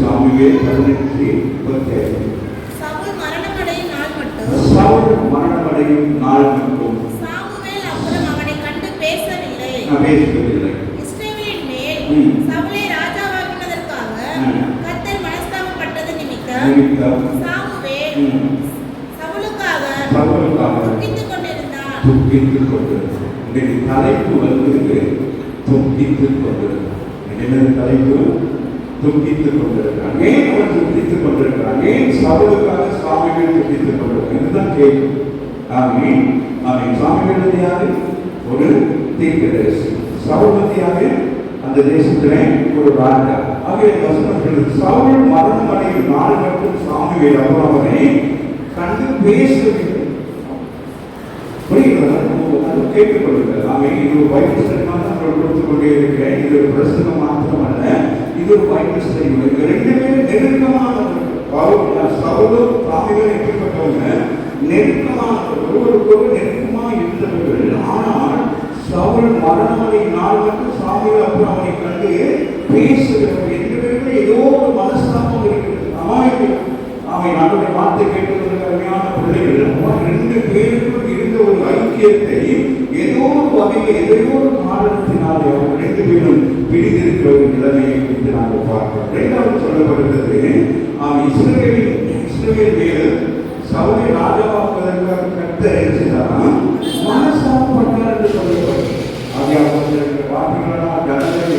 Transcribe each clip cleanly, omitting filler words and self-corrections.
Samuel 18:35. Saul மரணமடையும் நாள் மட்டும் Samuel அப்புறம் அவனை கண்டு பேசவில்லை. இஸ்ரவேலின் மேல் சவுலை ராஜாவாக்கினதற்காக கர்த்தர் மனஸ்தாபப்பட்டது நிமித்தம் சாமுவேல் சவுலுக்காக துக்கித்துக் கொண்டிருந்தான். இன்றைக்கு தலைப்பு வந்து துக்கித்துக் கொண்டிருந்தான். என்ன தலைப்பு? துக்கித்துக் கொண்டிருக்கிறான். ஏன் அவன் துக்கித்துக் கொண்டிருக்கிறான்? ஏன் சவுலுக்காக சாமுவேல் துக்கித்துக் கொண்டிருக்கிறான்? இதுதான் கேள்வி. ஆமென். சாமுவேல் யாரு? ஒரு தீர்க்கதரிசி. சவுல் யாரு? அந்த தேசத்திலே ஒரு ராஜா. ஆகிய வசனம் சவுல் மரணம் அடையும் நாள் மட்டும் சாமுவேல் அவனை கண்டு பேசவில்லை. கேட்டுக்கொள்ளுங்கள். ஆமென். இது ஒரு பைபிள் ஸ்டடியாக நான் கொடுத்துக் கொண்டே இருக்கிறேன். இது ஒரு பிரசங்கம் மாத்திரமல்ல, இது ஒரு பைபிள் ஸ்டடி. ரெண்டு பேரும் நெருக்கமானவர்கள். சவுலும் சாமுவேலும் எப்படிப்பட்டவங்க? நெருக்கமானவர்கள், ஒருவருக்கொரு நெருக்கமாக இருந்தவர்கள். ஆனால் சவுல் மரணமடையும் நாள் மட்டும் சாமுவேல் அப்புறம் அவனை கண்டு பேசுகிறவர்கள். ரெண்டு பேருமே ஏதோ ஒரு மனஸ்தாபம் இருக்கிறது. அவன் நம்முடைய வார்த்தை கேட்பதற்கு அருமையான பிள்ளைகள் ரெண்டு பேருக்கும் இருந்த ஒரு ஐக்கியத்தை ஏதோ ஒரு வகையில் ஏதோ ஒரு காரணத்தினாலே அவங்க ரெண்டு பேரும் பிரிந்திருக்கிற ஒரு நிலைமையை குறித்து நாங்கள் பார்க்கிறோம். இரண்டாவது சொல்லப்படுகிறது, இஸ்ரவேல் மேல் சவுலை ராஜாவாக்குவதற்காக கர்த்தர் செய்தார் மனஸ்தாபப்பட்டார் என்று சொல்லப்படுகிறது. வார்த்தைகளெல்லாம் ஜனங்களை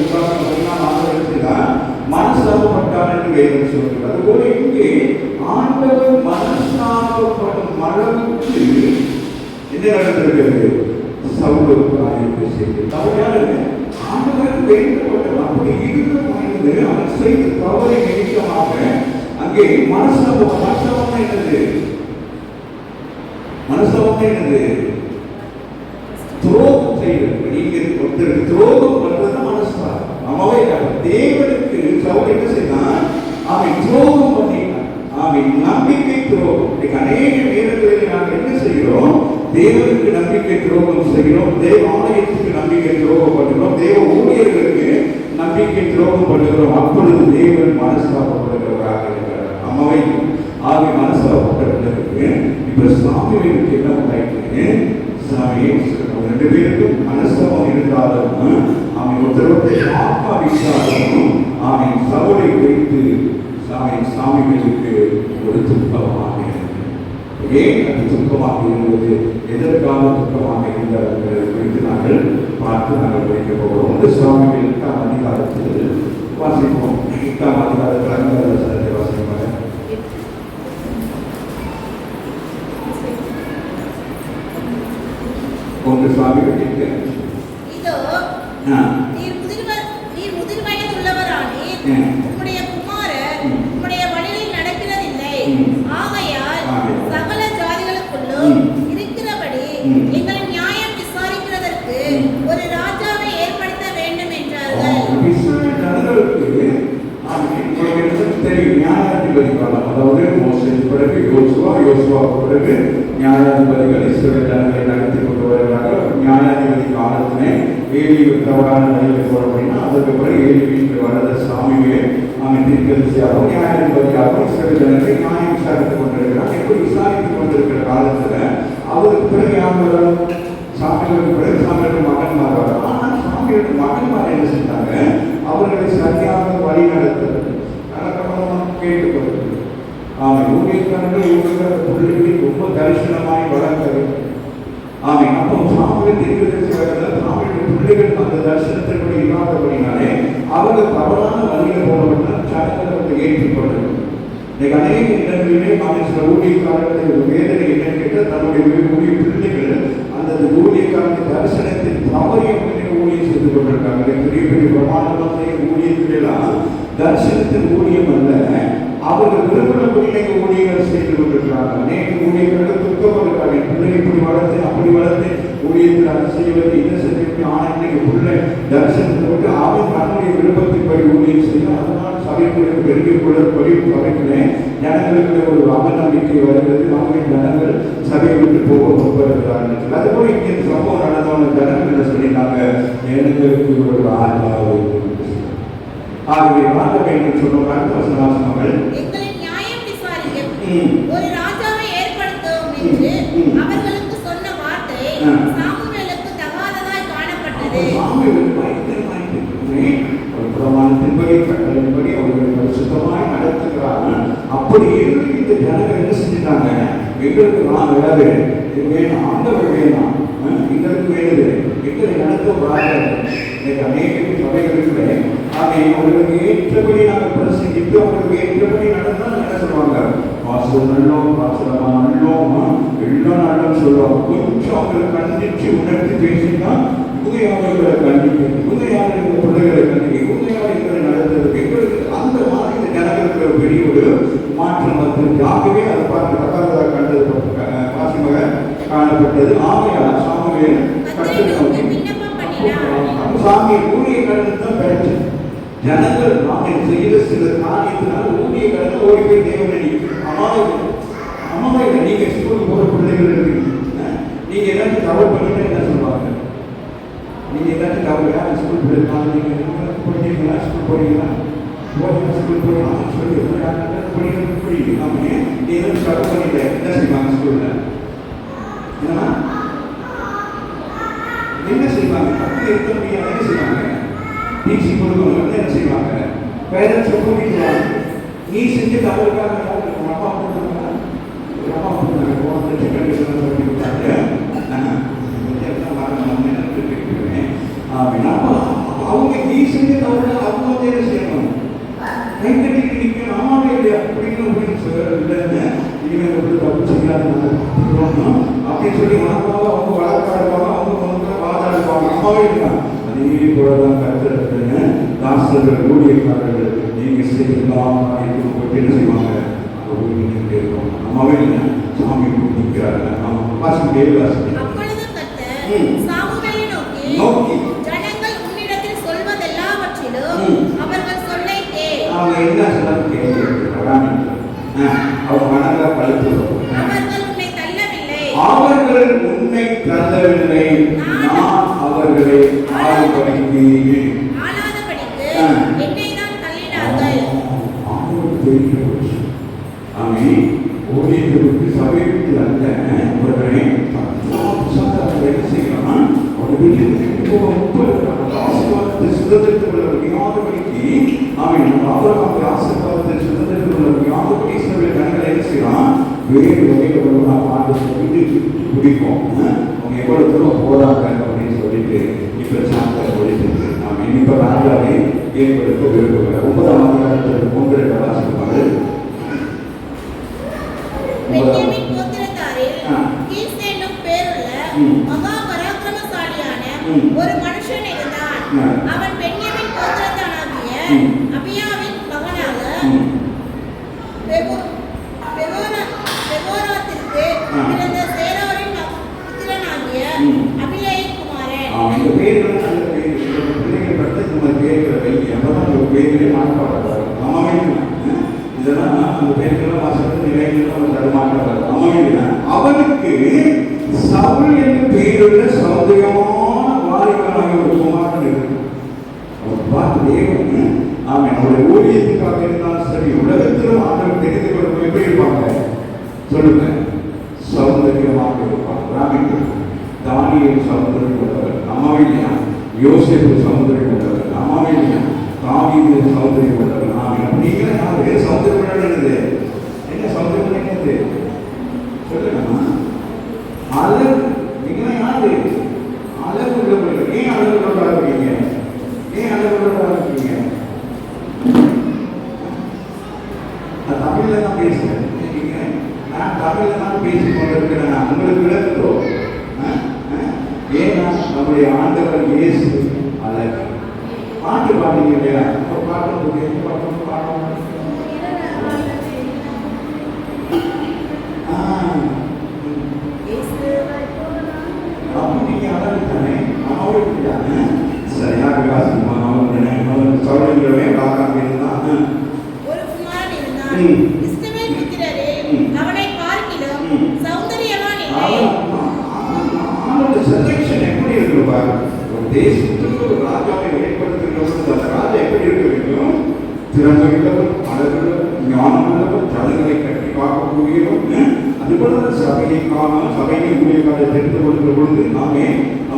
மனஸ்தாபப்பட்டார் என்று வேதம் சொல்கிறது. அதுபோல இங்கே ஆண்டவர் மனஸ்தாபப்படும் அளவுக்கு என்ன நடந்திருக்கிறது? சவுலுக்கு ஆண்டவருக்கு வேண்டப்பட்டது. அப்படி இருந்து அவன் செய்த தவறை நிமித்தமாக அங்கே மனஸ்தாபம் என்னது? துரோகம் செய்வது. நீங்க ஒருத்தருக்கு துரோகம் பண்றது மனஸ்தாபம். அவவே தேவனுக்கு சவுல் என்ன செய்தான்? அவன் துரோகம் பண்ணினான். அவன் நம்பிக்கை துரோகம். அநேக நேரங்களில் நாங்கள் என்ன செய்கிறோம்? தேவனுக்கு நம்பிக்கை துரோகம் செய்கிறோம். தேவ ஆலயத்துக்கு நம்பிக்கை துரோகம் பண்ணுகிறோம். தேவ ஊழியர்களுக்கு நம்பிக்கை துரோகம் பண்ணுகிறோம். அப்பொழுது தேவன் மனஸ்தாபப்படுகிறவராக இருக்கிறார். அம்மாவை ஆகிய மனஸ்தாபப்பட்டிருக்கு. இப்ப சாமுவேலுக்கு என்ன உண்டாயிட்டு? ரெண்டு பேருக்கும் மனஸ்தாபம் இருந்தாலும் அவன் ஒருத்தருடைய ஆத்மாவிசாரம் அவன் சவுலை வைத்து சாமுவேலுக்கு ஒரு துக்கமாக இருந்தது. ஏன் அது துக்கமாக இருந்தது? எதற்காக துக்கமாக இருந்தார் என்பதை குறித்து நாங்கள் பார்த்து நாங்கள் வைக்க போகிறோம். இந்த சாமுவேல் 8ஆம் அதிகாரத்தில் வாசிப்போம். 8ஆம் அதிகாரத்தில் 5வது வசனத்தை வாசிப்பாங்க. ஒன்று சாமுவேல் 8. இதோ நீர் முதிர் வயதுள்ளவரானீர். உம்முடைய குமாரர் உம்முடைய வழியில் நடக்கிறதில்லை. ஆகையால் சகல ஜாதிகளுக்குள்ளும் இருக்கிறபடி எங்கள் நியாயம் விசாரிக்கிறதற்கு ஒரு ராஜாவை ஏற்படுத்த வேண்டும் என்றார்கள். நியாயாதிபதி காலம், அதாவது மோசேக்கு பிறகு யோசுவா பிறகு நியாயாதிபதிகள் இஸ்ரவேல் ஜனங்களை நடத்தி கொண்டு வருகிறார்கள். நியாயாதிபதி காலத்திலே ஏலி தவறான வழியில் போற அப்படின்னா அதற்கு பிறகு ஏலி வீட்டில் வளர்ந்த சாமுவேல் அவன் தீர்க்கதரிசியாக நியாயாதிபதியாக இஸ்ரவேல் ஜனங்களை நியாயம் விசாரித்துக் கொண்டிருக்கிறார். எப்படி விசாரித்துக் கொண்டிருக்கிற காலத்துல அவருக்கு பிறகு யார் வரும்? சாமுவேலுக்கு பிறகு சாமுவேலுக்கு மகன்மார் வரும். ஆனால் சாமுவேலுக்கு மகன்மார் என்ன செஞ்சாங்க? அவர்களை சரியாக வழி நடத்துவது கேட்டுக்கொள்வது. ஊழியக்காரர்கள் பிள்ளைகளை ரொம்ப தரிசனமாய் வளர்க்க வேண்டும். அப்போ சாமுவேல் தீர்க்கதரிசியாக சாமுவேலுடைய பிள்ளைகள் அந்த தரிசனத்தின்படி இல்லாதபடினாலே அவர்கள் தவறான வழியில் போனவர்கள் சட்டத்தை ஏற்றுக்கொள்ளது. இன்னைக்கு அநேக இடங்களிலே சில ஊழியக்காரர்களுடைய ஒரு வேதனை என்னன்னு கேட்டால் தன்னுடைய பிள்ளைகள் அந்த ஊழியக்காரனுடைய தரிசனத்தில் தவறிய ஊழியம் செய்து கொண்டிருக்காங்க. பெரிய பெரிய பிரமாணமாக செய்ய ஊழியர்களெல்லாம் தரிசனத்தின் ஊழியம் அல்ல, அவர்கள் விரும்பினபடி ஊழியர்கள் செய்து கொண்டிருக்கிறாங்க. அநேக ஊழியர்கள் துக்கப்படுகிறார்கள். பிள்ளைகள் இப்படி வளர்த்து அப்படி வளர்த்து ஊழியத்தில் அதை செய்வது இதை செய்வது. ஆனால் பிள்ளை தரிசனத்தை விட்டு அவன் தன்னுடைய விருப்பத்தின்படி ஊழியம் செய்யும். அதனால் சபைக்குள்ள பெருகிக் கொள்ளப்படி சபைக்குள்ளே ஜனங்களுக்கு ஒரு அவநம்பிக்கை வருகிறது. அவர்கள் ஜனங்கள் சபையை விட்டு போக முற்படுகிறார்கள். அதுபோல இங்கே சம்பவம் நடந்தவங்க ஜனங்கள் என்ன சொல்லிட்டாங்க? எங்களுக்கு ஒரு ஆத்மாவை ஆகவே வாங்க வேண்டும் சொன்னோம். அப்படி இந்த ஜனங்கள் என்ன செஞ்சுட்டாங்க? எங்களுக்கு நான் வேறு வேணும், ஆண்டவர் வேணாம், எங்களுக்கு வேணுது, எங்களை நடத்த வராது. இன்னைக்கு அநேக சபைகளுக்குள்ளே அவர்களுக்கு ஏற்றபடி நாங்கள் பிரசங்கித்து அவர்களுக்கு ஏற்றபடி நடந்தால் என்ன சொல்லுவாங்க? பாஸ்டர் நல்லோம், பாஸ்டரமா நல்லோம், எல்லாம் நல்லோம் சொல்லுவாங்க. கொஞ்சம் அவங்களை கண்டிச்சு உணர்த்தி பேசினா இவங்க அவர்களை கண்டிப்பு, இவங்க யார் எங்கள் பிள்ளைகளை கண்டிப்பு, இவங்க யார் எங்களை நடத்துறதுக்கு, எங்களுக்கு அந்த மாதிரி இந்த ஜனங்களுக்கு ஒரு பெரிய ஒரு மாற்றம் வந்து ஆகவே அதை பார்த்து பக்கத்தில் கண்டது பாசிமக காணப்பட்டது. ஆகையால் சாமுவேல் சாமி ஊழியக்காரன் தான் கிடைச்சு ஜனங்கள் நாங்கள் செய்த சில காரியத்தினால் ஊழியக்காரன் ஓடி போய் தேவனை அம்மாவை நீங்க ஸ்கூலுக்கு போகிற பிள்ளைகள் இருக்கீங்க, நீங்க ஏதாச்சும் தவறு பண்ணிட்டு என்ன சொல்லுவாங்க? நீங்க ஏதாச்சும் தவறு யாரும் ஸ்கூல் போயிருக்காங்க, நீங்க போயிருக்கீங்களா, ஸ்கூல் போறீங்களா, ஸ்கூல் போயிருக்காங்க சொல்லி புரியுது. நீ ஏதாச்சும் தவறு பண்ணிட்ட என்ன செய்வாங்க? ஸ்கூல்ல என்ன செய்வாங்க? அப்படி இருக்க முடியாது. என்ன செய்வாங்க? டிசி கொடுக்கணும். என்ன செய்வாங்க? பேரண்ட்ஸ் கூட்டிடுவாங்க. நீ செஞ்சு தவறுக்காக அம்மா கொடுத்தாங்க, அம்மா கொடுத்தாங்க, அவங்க நீ செஞ்ச தவறு அவங்க வந்து என்ன செய்யணும்? கை கட்டிட்டு நிற்கணும். அம்மாவே இல்லையா அப்படின்னு இனிமேல் தப்பு செய்யாது அப்படின்னு சொல்லி வளர்ப்பாங்க. அவங்க வளர்ப்பாடுவாங்க, அவங்க வாதாடுவாங்க. அம்மாவே இருக்காங்க. அதே போலதான் கருத்துருக்குன்னு தாசர்கள் ஊழியக்காரர்கள் நீங்க செய்யலாம் போட்டு என்ன செய்வாங்க? ஊழியர்கிட்டே இருப்பாங்க. அம்மாவே இல்லை, சாமி கூட்டிக்கிறாங்க. வாசி தேவி வாசி நோக்கி அவங்க என்ன சொன்னாலும் கேட்கிறாங்க. அவங்க மனதில் பழுத்து அவர்கள் உன்னை தள்ளவில்லை, நான் அவர்களை ஆளாதபடிக்கு ஊழியர்களுக்கு சபைக்கு அல்ல அவர்களை என்ன செய்யலாம்? ஆசீர்வாதத்தை சுதந்திரத்தில் உள்ள முடியாதபடிக்கு ஆசீர்வாதத்தை சுதந்திரத்தில் உள்ள முடியாதபடி சில கண்களை என்ன செய்யலாம்? வேறு வகையில் பாட்டு சொல்லிட்டு பிடிப்போம். அவங்க எவ்வளவு தூரம் போறாங்க அப்படின்னு சொல்லிட்டு இப்ப சாப்பிட சொல்லிட்டு நாம இப்ப ராஜாவை ஏற்படுத்த விரும்புகிறேன். 9ஆம் அதிகாரத்தில் 1 வாசிப்பாங்க. ஒரு மனுஷன் இருந்தான். அவன் பென்யமீன் கோத்திரத்தானாகிய அபியாவின் மகனாக பெகோராத்திற்கு பிறந்த சேரோரின் புத்திரனாகிய அபியாயின் குமாரன். இந்த பேர்கள் நல்ல பேர்கள், பிள்ளைகள் பற்றி நம்ம கேட்கிற வைங்க. அப்பதான் ஒரு பேர்களே மாற்றப்படாது. இதெல்லாம் அந்த பேர்களெல்லாம் வாசல் நிறைய தடுமாற்றப்படாது. அவனுக்கு சவுல் என்று பெயருள்ள சௌந்தரியமான வாலிபனாகிய ஒரு குமாரன் இருக்கு. அவர் பார்த்து தேவன் அவனுடைய ஊழியத்துக்காக இருந்தாலும் சரி, உலகத்திலும் ஆண்டவர் தெரிந்து கொள்ள எப்படி இருப்பாங்க சொல்லுங்க? சௌந்தரியமாக இருப்பாங்க. தானியேல் சௌந்தரியம் உள்ளவர், அம்மாவில்லையா? யோசேப்பு சௌந்தரியம் உள்ளவர், அம்மாவில்லையா? தாவீது சௌந்தரியம் உள்ளவர். நீங்க யாரு? சௌந்தரியம் என்னது? என்ன சௌந்தரியம் என்னது சொல்லுங்கம்மா. அழகு. நீங்க யாரு? அழகு உள்ளவர்கள். ஏன் அழகு உள்ளவர்களா இருக்கீங்க? ஏன் அழகு உள்ளவர்களா இருக்கீங்க? நான் தமிழ்ல தான் பேசுறேன். நான் தமிழ்ல தான் பேசிக் கொண்டிருக்கிறேன். உங்களுக்கு விளக்குறோம். ஏன்னா நம்முடைய ஆண்டவர் இயேசு அழகு. பாட்டு பாடுங்க இல்லையா? பாட்டு நீங்க அழகு தானே? அவருக்கு தானே சரியாக சௌரியங்களே பார்க்காம இருந்தான். ஒரு குமாரன் இருந்தான். இஸ்ரவேல் புத்திரரே, அவனை பார்க்கிலும் சௌந்தரியவான் இல்லை. அவனோட செலக்ஷன் எப்படி இருக்கு பாரு. ஒரு தேசத்துக்கு ஒரு ராஜாவை ஏற்படுத்துகிறவர்கள் அந்த ராஜா எப்படி இருக்க வேண்டும்? திறமையுள்ளவர், அழகுள்ளவர், ஞானமுள்ளவர், ஜனங்களை கட்டி பார்க்கக்கூடியவர். அதுபோல சபையை காணும், சபையை ஊழியக்காரரை தெரிந்து கொள்கிற பொழுது நாமே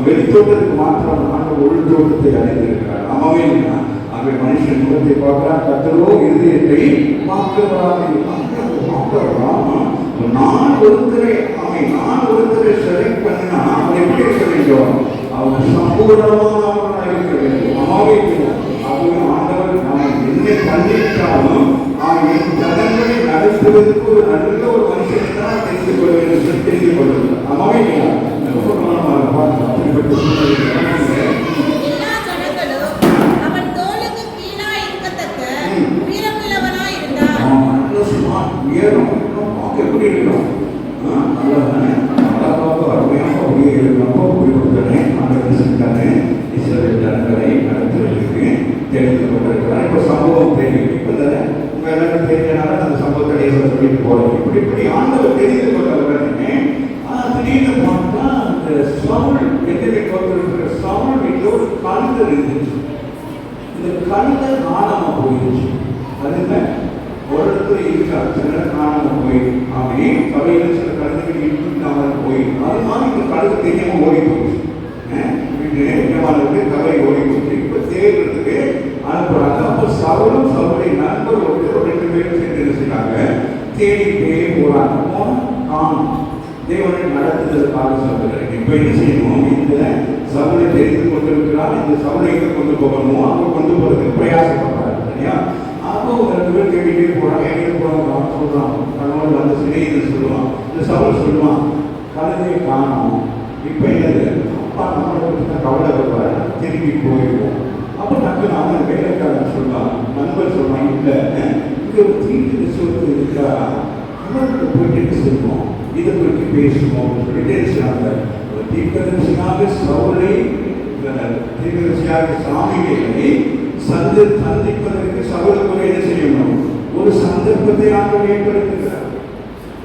வெளித்தோட்டத்துக்கு மாற்றம் ஆண்டவர் உள்தோட்டத்தை அடைந்திருக்கிறார். அவை மனுஷன் முகத்தை பார்க்கிறார், கர்த்தரோ இருதயத்தை பார்க்கிறவராக இருக்கிறார். நான் ஒருத்தரை செலக்ட் பண்ணினா அவன் எப்படி இருக்க வேண்டும்? அவன் சம்பூர்ணமானவனாக இருக்க வேண்டும். அவங்க ஆண்டவர் அவன் என்ன பண்ணிட்டாலும் அவன் என் ஜனங்களை நடத்துவதற்கு ஒரு நல்ல ஒரு மனுஷனை தான் தெரிந்து கொள்ள வேண்டும், தெரிந்து கொள்வது. அமாவே இல்லையா? அப்படிப்பட்ட சூழ்நிலை எல்லா ஜனங்களும் அவன் தோளுக்கு கீழாய் இருக்கத்தக்க உயரமுள்ளவனாய் இருந்தான். உயரம் பார்க்க எப்படி இருக்கணும்? நல்லதானே, அழகாக அருமையாக அப்படியே இருக்கிறப்போ புரிவதனே ஆண்டவர் செஞ்சானே இஸ்ரவேல் ஜனங்களை நடத்துவதற்கு தெரிந்து கொண்டிருக்கிறார். இப்போ சம்பவம் தெரியும். இப்போ தானே உங்க எல்லாரும் தெரிஞ்சனால அந்த சம்பவத்தை சொல்லிட்டு போறோம். இப்படி ஆண்டவர் தெரிந்து கொண்டவர்களே. திடீர்னு பார்த்தா அந்த சவுல் எதிர்த்து கொண்டிருக்கிற சவுல் வீட்டில் ஒரு கழுதை இருந்துச்சு. இந்த கழுதை காணாம போயிடுச்சு. அதுல ஒரு இடத்துல இருக்காது, சில காணாம போயிடுச்சு. அவன் சபையில் சில கழுதைகள் இருந்து போயிடும். அது மாதிரி இந்த கழுதை தெரியாம ஓடி போயிடுச்சு. வீட்டு கதை ஓடி போச்சு. இப்ப தேர்றதுக்கு அனுப்புறாங்க. அப்போ சவுளும் சவுளுடைய நண்பர் ஒரு 2 பேரும் சேர்ந்து என்ன செய்யறாங்க, தேடிட்டே போறாங்க. காணும் தேவனை நடத்துதற்காக சொல்லுகிறேன். இப்ப என்ன செய்யணும்? இந்த சவுளை தெரிந்து கொண்டிருக்கிறார். இந்த சவுளை எங்க கொண்டு போகணுமோ அங்க கொண்டு போறதுக்கு பிரயாசப்படுறாரு. சரியா? அப்போ 2 பேர் கேட்டுட்டே போறாங்க. எங்க போறாங்க சொல்றான். கணவன் வந்து சிறையை சொல்லுவான். இந்த சவுள் சொல்லுவான், கழுதையை காணும். இப்ப என்னது? அப்பா நம்மளை கவலைப்படுவாரு, திரும்பி போயிடுவோம். அப்போ டக்கு அவன் வேலைக்காரன் சொல்லுவான், நண்பர் சொல்லுவான், இல்ல இங்க ஒரு தீட்டு விசுவத்து இருக்கா, அவர்கிட்ட போயிட்டு சொல்லுவோம், இதை பற்றி பேசுவோம் சொல்லிட்டு தீர்க்கதரிசியாக சவுலை தீர்க்கதரிசியாக சாமிகளை சந்திப்பதற்கு சவுலுக்கு என்ன செய்யணும்? ஒரு சந்தர்ப்பத்தை ஆண்டவர் ஏற்படுத்துகிறார்,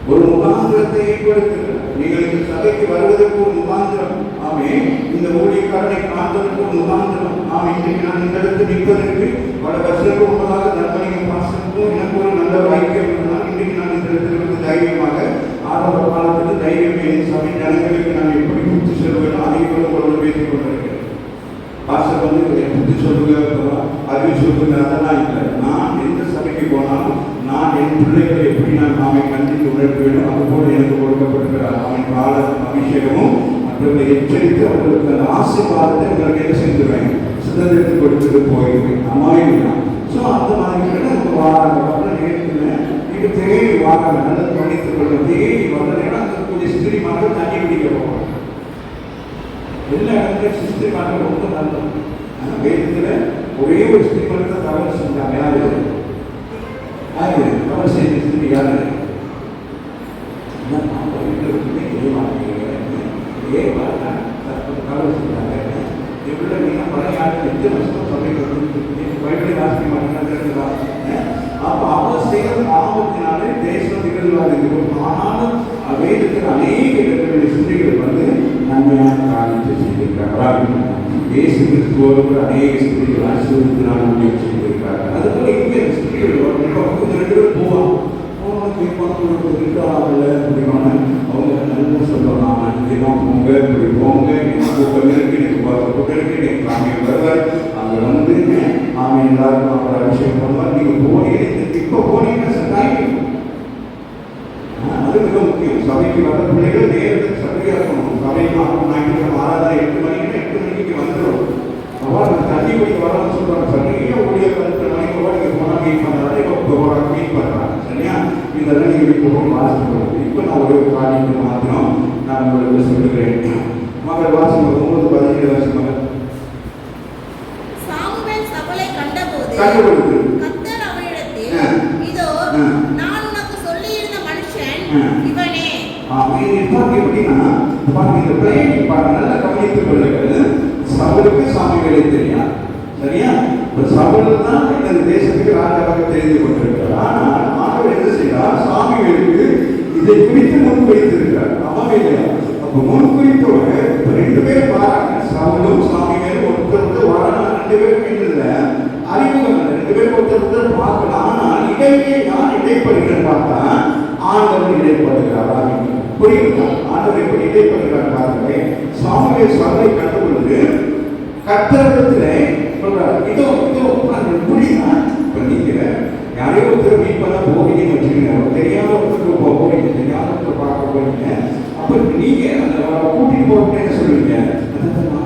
ஒரு முகாந்திரத்தை ஏற்படுத்துகிறார். நீங்கள் இந்த சபைக்கு வருவதற்கு ஒரு முகாந்திரம். ஆமே, இந்த ஊழியக்காரனை காண்பதற்கு ஒரு முகாந்திரம். ஆமே, இன்றைக்கு நான் இந்த இடத்தில் நிற்பதற்கு பல வருஷங்களுக்கு முன்னதாக நண்பனின் பாசனுக்கும் எனக்கு ஒரு நல்ல வாய்க்கம் இருந்தால் இன்றைக்கு நான் இந்த இடத்திலிருந்து தைரியமாக ஆரம்ப காலத்தில் தைரியமே சபை ஜனங்களுக்கு நான் எப்படி புத்தி சொல்வேன் அதிகம் கொண்டு பேசிக் கொண்டிருக்கிறேன். பாசம் வந்து புத்தி சொல்லுங்க, அறிவு சொல்லுங்க, அதெல்லாம் இல்லை. நான் எந்த சபைக்கு போனாலும் நான் என் பிள்ளைகளை எப்படி நான் அவனை கண்டித்து உணர்த்த வேண்டும், அதுபோல எனக்கு கொடுக்கப்பட்டிருக்கிறார் அவன் கால அபிஷேகமும் மற்றவர்களை எச்சரித்து அவர்களுக்கு அந்த ஆசீர்வாதத்தை உங்களுக்கு என்ன செஞ்சுருவேன், சுதந்திரத்தை கொடுத்துட்டு போயிருவேன். அம்மாவினா ஸோ அந்த மாதிரி நமக்கு வாராங்க. அப்புறம் நேரத்தில் இது தேடி வாராங்க, நல்லா கவனித்துக் கொள்ள தேடி வந்ததுன்னா அந்த கொஞ்சம் ஸ்திரீ மக்கள் தண்ணி பிடிக்க போவாங்க. எல்லா இடத்துலையும் சிஸ்திரி மக்கள் ரொம்ப நல்லது. ஆனால் வேதத்தில் ஒரே ஒரு ஸ்திரீ மட்டும் தவறு செஞ்சாங்க. யாரு தவறு செய்த ஸ்திரீ யாரு? தவறு செஞ்சாங்க. இவ்வளோ நீங்கள் பழையாட்டு 8 வருஷம் சொல்லிட்டு பைபிளை வாசிக்க மாட்டேங்கிறாங்க. அப்போ அவர் செய்கிற பாவத்தினாலே தேசம் நிகழ்வாக. ஆனாலும் வேதத்தில் அநேக இடங்களில் ஸ்திரீகள் வந்து நன்மையான காரியத்தை செய்திருக்கிறார்கள். இயேசு கிறிஸ்துவோடு அநேக ஸ்திரீகள் ஆசீர்வதித்தினால் நன்மை செய்திருக்கிறார்கள். அதுபோல இங்கே ஸ்திரீகள் 2 பேர் போவாங்க. அவங்க நல்லா சொல்லலாம், போங்க இப்படி போங்க, கூட்டம் இருக்கு, கூட்டம் இருக்கு, எனக்கு சாமியை வருவார், அங்கே வந்து ஆமை எல்லாருக்கும் அவரை அபிஷேகம் பண்ணுவார். நீங்கள் போனீங்க, இப்போ போனீங்கன்னா டைம் அது மிக முக்கியம். சபைக்கு வர பிள்ளைகள் நேரத்துக்கு சரியாக இருக்கணும். சபைக்கு ஞாயிற்றுக்கிழமை 8 மணிக்கு வந்துடும். அவ்வாறு தண்ணி குடிக்க வரணும்னு சொல்றாங்க. சரியா ஊழியர் 10 மணிக்கு நீங்கள் போனால் மீட் பண்ணுறாங்க, இப்போ மீட் பண்ணுறாங்க. சரியா? இதெல்லாம் நீங்கள் இப்போ வாசிக்கணும். இப்போ நான் ஒரு காரியத்தை மாத்திரம் நான் உங்களுக்கு சொல்லுகிறேன். மகள் வாசிக்க 9-17 வருஷம் மகள் சாமுவேல் சவுலை கண்டபோது கர்த்தர் அவனிடத்தில், இதோ நான் உனக்கு சொல்லியிருந்த மனுஷன் இவனே. எப்படின்னா இந்த பிள்ளையை நல்லா கவனித்துக் கொள்ளுங்கள். சவுலுக்கு சாமுவேலை தெரியும். சரியா? சவுல் தான் இந்த தேசத்துக்கு ராஜாவாக தெரிந்து கொண்டிருக்கிறார். ஆனால் ஆண்டவர் என்ன செய்கிறார்? சாமுவேலுக்கு இதை குறித்து முன்வைத்திருக்கிறார். ஆமாவே இல்லையா? அப்போ முன்குறித்தோட 2 பேர் வராங்க. சவுலும் சாமுவேலும் ஒருத்தர் வராங்க. 2 பேரும் இல்லை அறிமுகம், 2 பேரும் ஒருத்தர் பார்க்கலாம். ஆனால் இடையே யார் இடைப்படுகிறேன் பார்த்தா ஆண்டவர் இடைப்படுகிறார். புரியுதா? ஆண்டவர் எப்படி இடைப்படுகிறார் பாருங்க. சாமுவேல் சவுலை கண்ட பொழுது கர்த்தரிடத்திலே சொல்றார், இதோ புரியுதா? இப்ப நீங்க நிறைய ஒருத்தர் மீட் பண்ண போகிறீங்கன்னு வச்சுக்கோங்க, தெரியாத ஒருத்தருக்கு போகிறீங்க, தெரியாத ஒருத்தர் பார்க்க போறீங்க. அப்ப நீங்க அந்த கூட்டிட்டு போறப்ப என்ன சொல்லுவீங்க?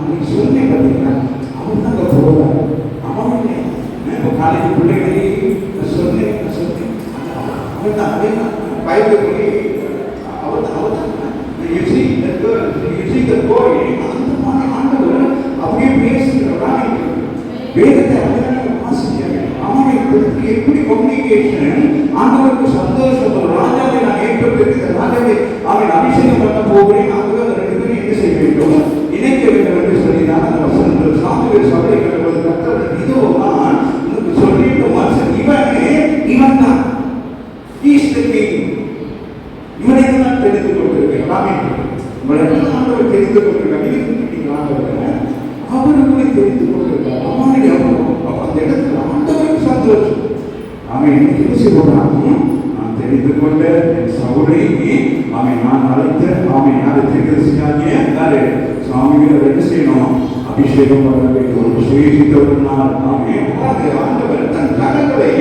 நீ சொன்னேன் பார்த்தீங்கன்னா அவன் தான் அங்கே போவாங்க. அவன் இப்போ காலேஜ் பிள்ளைகளே சொன்னேன் அவன் தான் அதே தான் பைபிள் சொல்லி அவன் தான் அந்த மாதிரி ஆண்டவர் அப்படியே பேசுகிறவராக வேதத்தை வாசிக்க அவனை எப்படி கம்யூனிகேஷன் ஆண்டவருக்கு சந்தோஷம். ராஜாவை நான் ஏற்பட்டிருக்கிற ராஜாவை அவன் அபிஷேகம் பண்ண போகிறேன். ஆகவே அந்த ரெண்டு பேரும் என்ன செய்ய வேண்டும்? இணைக்க வேண்டும் என்று சொல்லிதான் அந்த வசனங்கள் சாமுவேல் சபையை கட்டுவது கத்தவர் இதுதான் உனக்கு சொல்லிட்டு மனுஷன் இவன் தான் இவனை தான் தெரிந்து கொண்டிருக்கிறான். இவனை ஆண்டவர் தெரிந்து கொண்டிருக்காங்க. அவர்களை தெரிந்து கொண்டிருக்கார். அவனுடைய அந்த இடத்துல ஆண்டவருக்கு சந்தோஷம். அவன் என்ன செய்வான்? நான் தெரிந்து கொண்ட என் சவுளை அவன் நான் அழைத்த அவன் யாரை தெரிந்து செய்யாங்க சாமிகள் என்ன செய்யணும்? அபிஷேகம் பண்ண வேண்டும். சுயசித்தவர்களால் ஆண்டவர் தன் கரங்களை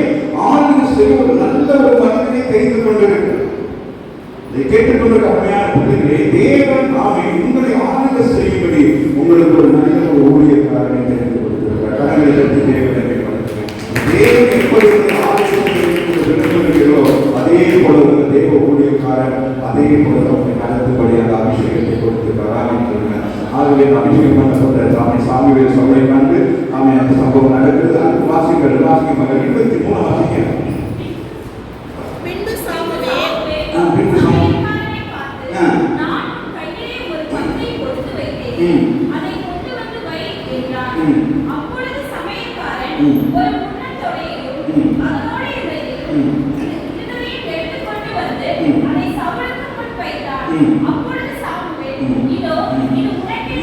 ஆளுநர் செய்ய ஒரு நல்ல ஒரு மனிதனை தெரிந்து கொண்டிருக்கிறார். இதை கேட்டுக்கொண்டிருக்க அருமையான பிள்ளைகளே, தேவன் உங்களை ஆளுநர் செய்யும்படி உங்களுக்கு ஒரு நல்ல ஒரு ஊழியக்காரனை தெரிந்து கொடுத்திருக்கிறார். கடவுளை பற்றி தேவனை தேவன் எப்படி விரும்புகிறோ அதே போல ஒரு தேவ ஊழியக்காரன் அதே போல அவனை நடத்தும்படி அந்த அபிஷேகத்தை கொடுத்திருக்கிறார். ஆகவே அபிஷேகம் பண்ணப்பட்ட சாமிவேல் சபையை கண்டு அந்த சம்பவம் நடக்கிறது. அந்த வாசிகள் மகள் 23 வாசிக்கிறார்.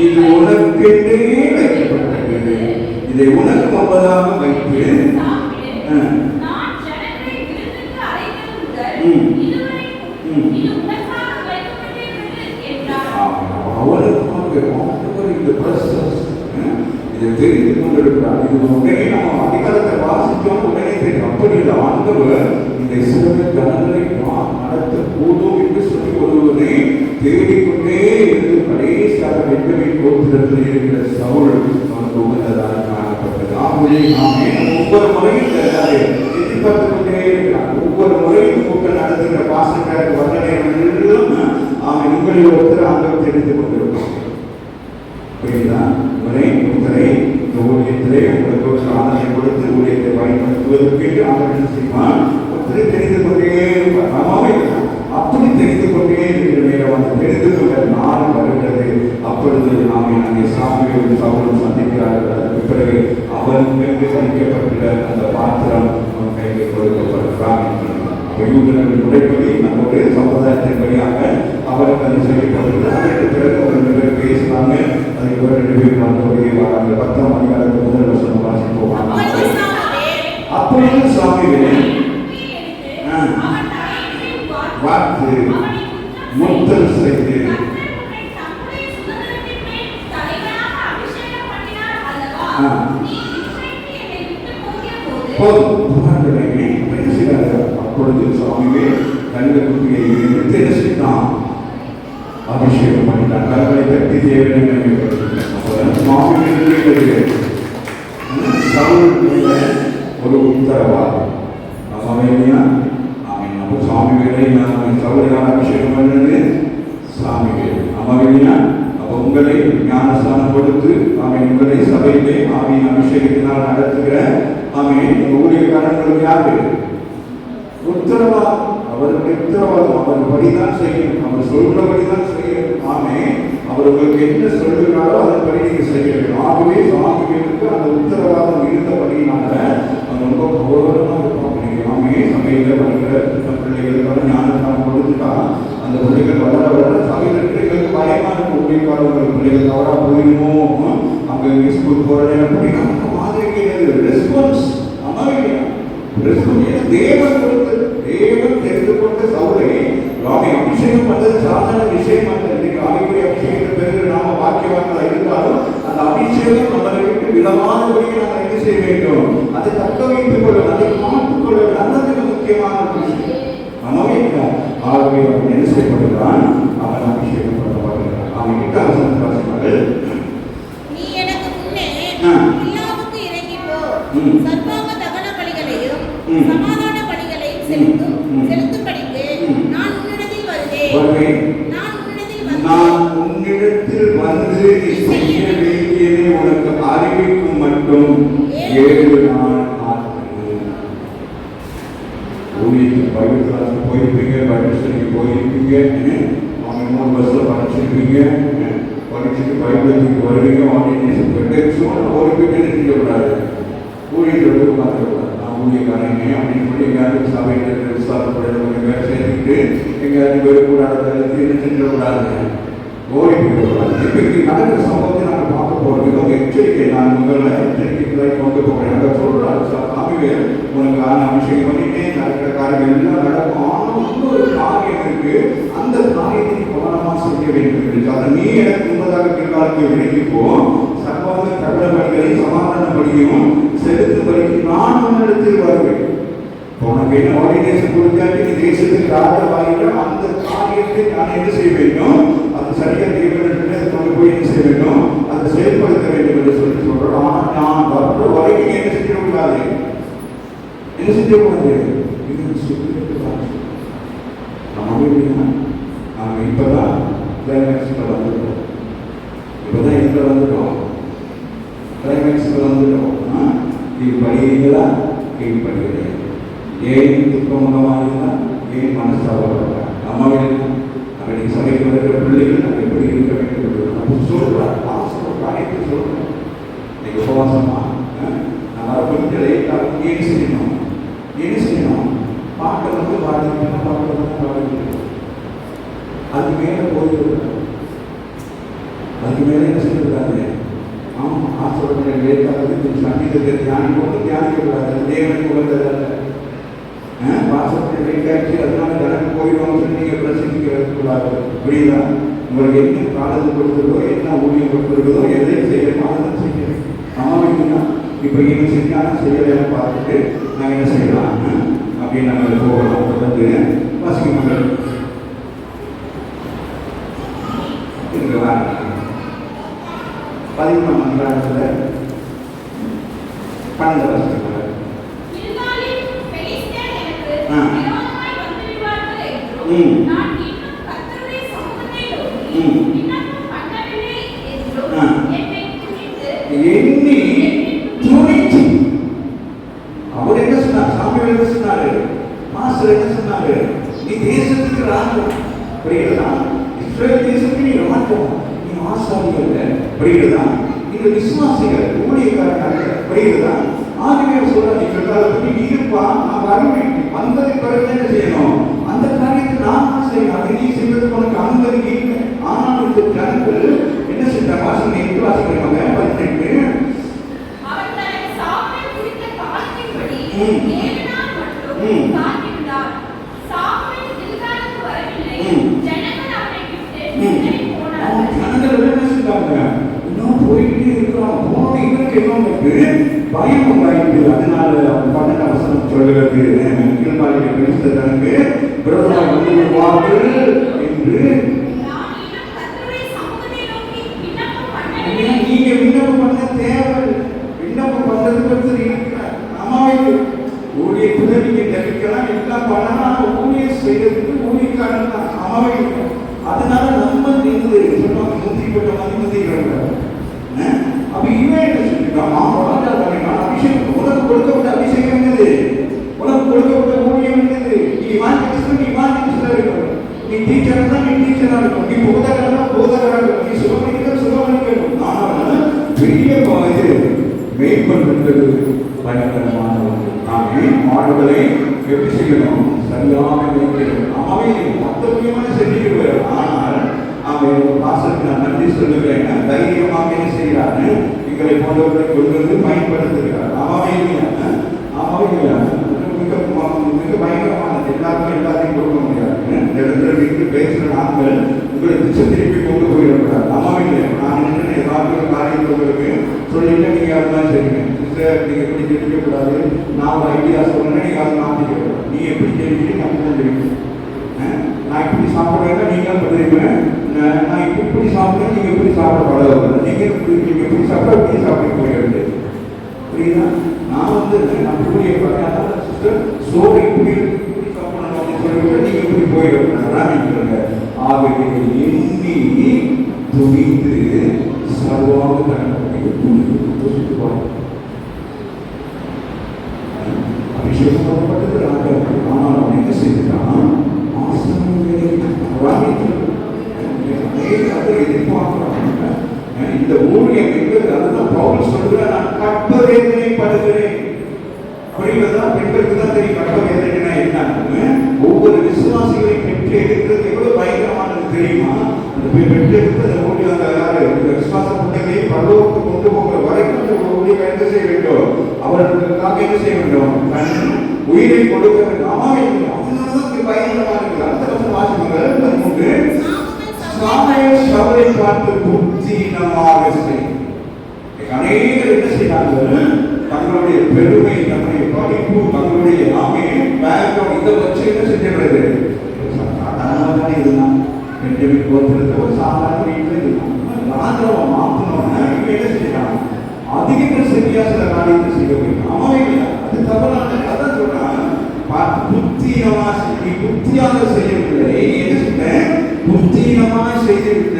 இது உனக்கென்றே வைக்கப்பட்டது, இதை உனக்கு முன்பதாக வைத்து இதை தெரிந்து கொண்டிருக்கிறார். இது உடனே நம்ம அதிகாரத்தை வாசித்தோம் உடனே தெரியும். அப்படி இல்லை, ஆண்டவர் இந்த இஸ்ரவேல் ஜனங்களை நடத்த கூடும் என்று சொல்லி ஒருவரை தேடிக்கொண்டே இருந்து கடைசியாக பென்யமீன் கோத்திரத்தில் இருக்கிற சவுல் அவனுக்கு உகந்ததாக காணப்பட்டது. ஆகவே ஒவ்வொரு முறையும் எதிர்பார்த்து கொண்டே இருக்கிறார். ஒவ்வொரு முறையும் கூட்டம் நடத்துகிற பாசக்காரர் வர்ணனைகளும் அவன் உங்களில் ஒருத்தர் ஆண்டவர் தெரிந்து கொண்டிருப்பான். புரியுதா? முறை ஒருத்தரை இந்த ஊழியத்திலே உங்களுக்கு ஒரு ஆதரவை கொடுத்து ஊழியத்தை பயன்படுத்துவதற்கு ஆதரவு செய்வான். ஒருத்தரை தெரிந்து கொண்டே இருப்பார். அப்படி தெரிந்து கொண்டே இருக்கிற நேரம் அந்த தெரிந்து கொண்ட நாள் வருகிறது. அப்பொழுது அங்கே சாமியோடு சவுலும் சந்திக்கிறார்கள். அதற்கு பிறகு அவனுக்கு வைக்கப்பட்டுள்ள அந்த பாத்திரம் அவன் கையில் கொடுக்கப்படுகிறான். யூதர்கள் முறைப்படி நம்முடைய சமுதாயத்தின்படியாக அவருக்கு அது செய்யப்படுகிறது. அதற்கு பிறகு ஒரு 2 பேர் பேசுறாங்க. அதுக்கு ஒரு 2 பேர் நம்மளுடைய வராங்க. 10ஆம் அதிகாரத்தில் முதல் வசனம் வாசிப்போம். அப்பொழுது சாமிகளே பார்த்து முத்தல் செய்து அப்பொழுது சுவாமியே கண்ட குட்டியை தெரிசித்தான் அபிஷேகம் பண்ணிட்டான். கரங்களை தட்டி தேவனை ஒரு உத்தரவாதம் சாமிகளை சவுலையால் அபிஷேகம் பண்ணது சாமிகள் அமவியா. அப்போ உங்களை ஞானஸ்தானம் கொடுத்து உங்களை சபையிலே ஆவியின் அபிஷேகத்தினால் நடத்துகிற ஊழியக்காரர்களுக்கு யாரு உத்தரவாதம்? அவருக்கு உத்தரவாதம். அவர் படிதான் செய்யணும், அவர் சொல்றபடிதான் செய்யணும். அவர் உங்களுக்கு என்ன சொல்லுகிறாரோ அதன்படி நீங்க செய்ய வேண்டும். ஆகவே சாமிகளுக்கு அந்த உத்தரவாதம் இருந்தபடினால அது ரொம்ப கௌரவமா இருக்கும். சபையில வருகிற பிள்ளைகளுக்கான ஞானஸ்தானம் கொடுத்துட்டா அந்த பிள்ளைகள் வளர வளர சபையில் இருக்கிறவங்களுக்கு பயமா இருக்கும். ஊழியக்காரர்கள் பிள்ளைகள் தவறா போயிடுமோ, அவங்க ஸ்கூல் போற நேரம் அந்த மாதிரி ரெஸ்பான்ஸ் தேவன் கொடுத்தது. தேவன் தெரிந்து கொண்ட சவுலை அபிஷேகம் பண்றது சாதாரண விஷயம் அல்ல. இன்னைக்கு ஆவிக்குரிய அபிஷேகத்தை பிறகு நாம வாக்கியவான்களா இருந்தாலும் அந்த அபிஷேகம் நம்மளை விட்டு விதமானபடியே நாங்கள் என்ன செய்ய வேண்டும்? அதை தக்க வைத்துக் கொள்ள, அதை காத்துக் கொள்ள, நல்லது முக்கியமான ஒரு விஷயம். ஆகவே ஆகவே அவன் என்ன செய்யப்படுகிறான்? அவன் அபிஷேகம் பண்ணப்படுகிறான். அவன் கிட்ட அவசரம் வாசிப்பார்கள். நீ எனக்கு முன்னே பில்லாவுக்கு இறங்கி போ. சர்வாங்க தகன பலிகளையும் சமாதான பலிகளையும் செலுத்தும்படிக்கு நான் உன்னிடத்தில் வருவேன். நான் உன்னிடத்தில் வந்து நீ செய்ய வேண்டியதை உனக்கு அறிவிக்கும் மட்டும் 7 நாள் ஊழியத்துக்கு பைபிள் கிளாஸ் போயிருப்பீங்க, பைபிள் ஸ்டடிக்கு போயிருப்பீங்க, அவங்க 3 வருஷம் படிச்சிருப்பீங்க, படிச்சுட்டு பைபிளுக்கு வருவீங்க, ஆர்டினேஷன் போயிட்டு ஒரு பேர் செய்யக்கூடாது, ஊழியர்கள் உட்காந்துக்கூடாது. நான் ஊழியக்காரங்க அப்படின்னு சொல்லி எங்கேயாவது சபையில் விசாரப்பட வேலை செய்துட்டு எங்கேயாவது போயிடக்கூடாது, என்ன செஞ்சிடக்கூடாது, ஓடி போயிடக்கூடாது. இப்போ நடக்கிற சம்பவத்தை நாங்கள் பார்க்க போகிறோம். இது ஒரு எச்சரிக்கை. நான் முதல்ல எச்சரிக்கைகளை கொண்டு போகிறேன். அதை சொல்கிறாரு சாமிவே உனக்கு அபிஷேகம் பண்ணிட்டே நடக்கிற காரியம் எல்லாம் நடக்கும். ஆனால் ஒரு காரியம் இருக்கு, அந்த காரியத்தை கவனமாக செய்ய வேண்டும் என்று அதை நீ எனக்கு முன்பதாக பிற்காலத்தை விளக்கிப்போ சர்வாங்க தகவல பலிகளையும் சமாதான பலியும் செலுத்தும்படிக்கு நான் உன்னிடத்தில் வருவேன். உனக்கு என்ன ஆர்டினேஷன் கொடுத்தாச்சு, நீ தேசத்துக்கு ராஜாவாகிட்ட அந்த காரியத்தை நான் என்ன செய்ய வேண்டும், அது சரியாக தேவையான கொண்டு போய் என்ன செய்ய வேண்டும், அதை செயல்படுத்த வேண்டும் என்று சொல்லி சொல்றோம். ஆனால் நான் வர்ற வரைக்கும் என்ன செய்யக்கூடாது, என்ன செய்யக்கூடாது, நாம இப்பதான் கிளைமேக்ஸ்ல வந்துட்டோம். இப்பதான் எங்க வந்துட்டோம், கிளைமேக்ஸ்ல வந்துட்டோம். கீழ்படுகிறீங்களா? கீழ்படுகிறேன். ஏன் துக்கமுகமாக ஏன் மனசாக அம்மாவில் அப்படி சபைக்கு வருகிற பிள்ளைகள் நம்ம எப்படி இருக்க வேண்டும் அப்போ சொல்றார். காரியத்தை சொல்றேன். நீங்க உபவாசமா நம்ம கொஞ்சம் லேட்டாக ஏன் செய்யணும், என்ன செய்யணும், பாட்டை வந்து பாடிக்கணும், பாட்டை வந்து பாடிக்கணும். அது மேலே போயிருக்காங்க, அதுக்கு மேலே என்ன செய்யக்கூடாது. ஆமாம், ஆசிரியர்கள் லேட்டாக சங்கீதத்தை தியானிக்கணும், தியானிக்கக்கூடாது. தேவனுக்கு வந்ததல்ல. வாசப்படி வைக்காச்சு அதனால எனக்கு போயிடும் சொல்லி நீங்கள் பிரசங்கிக்கூடாது. புரியுதா? உங்களுக்கு என்ன காலத்து கொடுத்துருக்கோ, என்ன ஊழியம் கொடுத்துருக்கோ, எதை செய்யணுமோ அதை செய்யணும். ஆமாம், இப்போ இவன் செஞ்சாலும் செய்யலைன்னு பார்த்துட்டு நாங்கள் என்ன செய்யலாம் அப்படின்னு நாங்கள் போகலாம். தொடர்ந்து வாசிக்க இருக்குங்களா? 11ஆம் அதிகாரத்தில் 12 வருஷத்துக்கு எண்ணி துணிச்சு அவர் என்ன சொன்னார், சாமியார் என்ன சொன்னாரு, மாஸ்டர் என்ன சொன்னாரு, நீ தேசத்துக்கு ராஜா. புரியுதா? இஸ்ரேல் தேசத்துக்கு நீ ராஜா, நீ ஆசாரியர்கள். புரியுதா? நீங்க விசுவாசிகள், ஊழியக்காரர்கள். புரியுதா? ஆதிவேர் சொல்ற நீ சொல்றதை நீ இருப்பா, நான் வருவேன். வந்ததை பிறகு என்ன செய்யணும், அந்த காரியத்தை நான் செய்யணும். அதை நீ செய்வதற்கு உனக்கு அனுமதி இல்லை. ஆனால் இந்த ஜனங்கள் என்ன செஞ்ச வாசனை எட்டு வாசிக்கிறாங்க 18 இன்னும் போயிட்டே இருக்கிறோம். போன இவருக்கு என்ன பயம் உண்டாயிட்டு. அதனால 12 வசனம் சொல்கிறது, தனக்கு விரோதமாக வந்து விடுவார்கள் என்று நீங்க விண்ணப்பம் பண்ண தேவை. விண்ணப்பம் பண்றதுக்கு இருக்கிறார். அம்மாவை ஊழியத்துல நீங்க ஜெபிக்கலாம், எல்லாம் பண்ணலாம். ஊழியம் செய்யறதுக்கு ஊழியக்காரன் தான் அம்மாவை. அதனால நம்ம நின்று சொல்லுவாங்க, முந்திப்பட்ட மாதிரி முந்திக்கிறாங்க. அப்ப இவன் என்ன சொல்லிருக்கான், அபிஷேகம் உனக்கு கொடுக்கப்பட்ட அபிஷேகம் என்னது, உனக்கு கொடுக்கப்பட்ட ஊழியம் என்னது. நீ வாங்கிட்டு நீ வாங்கிட்டு இருக்கணும். நீ டீச்சர் தான் நீ டீச்சரா இருக்கும், நீ போதகரா போதகரா இருக்கும், நீ சுகமணிக்க சுகமணிக்கணும். ஆனால் பெரிய இது மேற்கொள்வது பயங்கரமான நாமே மாடுகளை எப்படி செய்யணும், சரியாக வைக்கணும். அவன் மொத்த முக்கியமான செஞ்சுட்டு. ஆனால் அவன் பாசத்துக்கு நான் நன்றி சொல்லுகிறேன், தைரியமாக என்ன செய்கிறான்னு எங்களை போன்றவர்களை கொண்டு வந்து பயன்படுத்துகிறார். மிக பயங்கரமானது. எல்லாருக்கும் எல்லாத்தையும் கொடுக்க முடியாது. இந்த இடத்துல வீட்டு பேசுகிற நாங்கள் உங்களுக்கு திருப்பி கொண்டு போயிடக்கூடாது. நான் நின்று ஏதாவது காரியம் உங்களுக்கு சொல்லிட்டு நீங்கள் அதுதான் செய்யுங்க. சிஸ்டர் நீங்கள் இப்படி இருக்கக்கூடாது, நான் ஒரு ஐடியா சொல்றேன், நீங்கள் அதை மாற்றிக்கக்கூடாது. நீ எப்படி தெரிவிக்கிறீங்க அப்படிதான் தெரியும். நான் இப்படி சாப்பிட்றேன்னா நீங்களும் பண்ணுறீங்க, நான் இப்படி சாப்பிட்றேன் நீங்கள் எப்படி சாப்பிட பழக நீங்கள் எப்படி சாப்பிட்டா இப்படி சாப்பிட்டு போயிடுறது. புரியுதா? நான் வந்து நான் கூடிய பார்த்தா சிஸ்டர் சோறு இப்படி சாப்பிடணும் அப்படின்னு சொல்லிவிட்டு நீங்கள் இப்படி போயிடுறாங்க. ஆகவே எண்ணி துணிந்து சர்வாக தன்னுடைய துணிந்து போகிறாங்க. அபிஷேகம் பண்ணப்பட்டது ராஜாவுக்கு. ஆனால் அவன் என்ன செய்தான்? எதிர்பார்க்கிறாங்க. இந்த ஊழியம் என்பது அதுதான் பவுல் சொல்ற, நான் கற்ப வேதனைப்படுகிறேன் அப்படின்றதுதான் பெண்களுக்கு தான் தெரியும். கற்ப வேதனைனா என்னன்னு ஒவ்வொரு விசுவாசிகளை பெற்று எடுக்கிறது எவ்வளவு பயங்கரமானது தெரியுமா? அந்த பெற்று எடுத்து அந்த ஊழியம் அந்த விசுவாச புத்தகத்தை பல்லோருக்கு கொண்டு போகிற வரைக்கும் அந்த ஊழியம் என்ன செய்ய வேண்டும்? அவர்களுக்காக என்ன செய்ய வேண்டும்? உயிரை கொடுக்க வேண்டும். அதனாலதான் பயங்கரமா இருக்கு. அந்த வருஷம் வாசிப்பாங்க உண்டு. சாமுவேல் சவுலை பார்த்து புத்தினமாக செய். அநேகர் என்ன செய்தாங்க? தங்களுடைய பெருமை, தங்களுடைய படிப்பு, தங்களுடைய நாமே பேக்ரவுண்ட் இதை வச்சு என்ன செஞ்சிருக்கிறது? சாதாரணமாக இருந்தான். பெண்கள் கோத்திரத்தை ஒரு சாதாரண வீட்டில் இருந்தான். ராஜாவை மாற்றணும்னா இவன் என்ன செஞ்சான்? அதிக சரியா சில காரியத்தை செய்ய முடியும். அவன் அது தவறான. அதான் சொல்றான், புத்தினமா செய்தி, புத்தியாக செய்யவில்லை. என்ன சொன்னேன்? புத்தினமா செய்திருக்க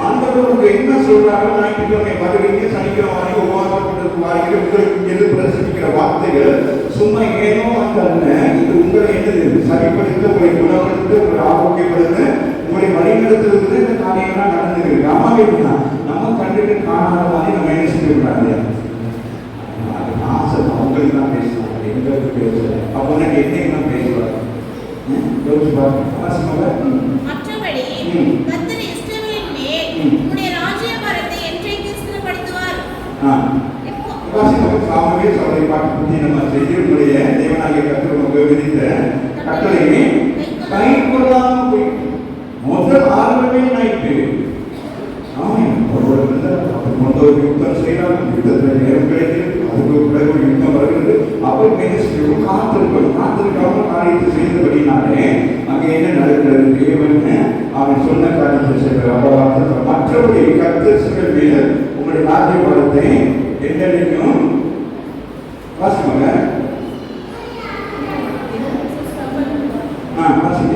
ஆண்டவர் என்ன சொல்றாங்க? ஞாயிற்றுக்கிழமை வருவீங்க, சனிக்கிழமை வாங்கி உபவாசம் வாங்கி உங்களுக்கு எது பிரசரிக்கிற வார்த்தைகள் சும்மா ஏனோ அந்த இது உங்களை என்னது சரிப்படுத்த, உங்களை குணப்படுத்த, உங்களை ஆரோக்கியப்படுத்த, உங்களை வழிநடத்துறது இந்த காரியம்லாம் நடந்துருக்கு. ஆமாவே நம்ம கண்டுட்டு காணாத மாதிரி நம்ம என்ன செஞ்சுருக்காங்க? ஆசை அவங்களுக்கு தான் பேசுவாங்க, எங்களுக்கு பேசல. அப்போ என்னைக்கு தான் பேசுவாங்க. யோசிச்சு பாருங்க. மற்றபடி கர்த்தர் இஸ்ரவேலின் மேல் உம்முடைய ராஜ்யபாரத்தை என்றைக்கு ஸ்திரப்படுத்துவார்? சாமுவேல் சவுலை பார்த்து புத்தினமா செய்து உங்களுடைய தேவனாகிய கர்த்தர் உங்களுக்கு விதித்த கட்டளையை கைக்கொள்ளாமல் போய் முதல் ஆரம்பமே நைட்டு ஒரு யுத்தம் செய்யலாம். யுத்தத்தில் நேரம் கிடைக்கிறது, அதுக்கு பிறகு ஒரு யுத்தம் வருகிறது. அவர் காத்திருக்காமல் காரியத்தை செய்தபடினாலே அங்கே என்ன நடக்கிறது? தேவன் அவன் சொன்ன காரியத்தை செய்வார். மற்றபடி கர்த்தர் மேல உங்களுடைய ராஜ்யபாரத்தை என்றைக்கும் வாசிப்பாங்க. வாசிங்க.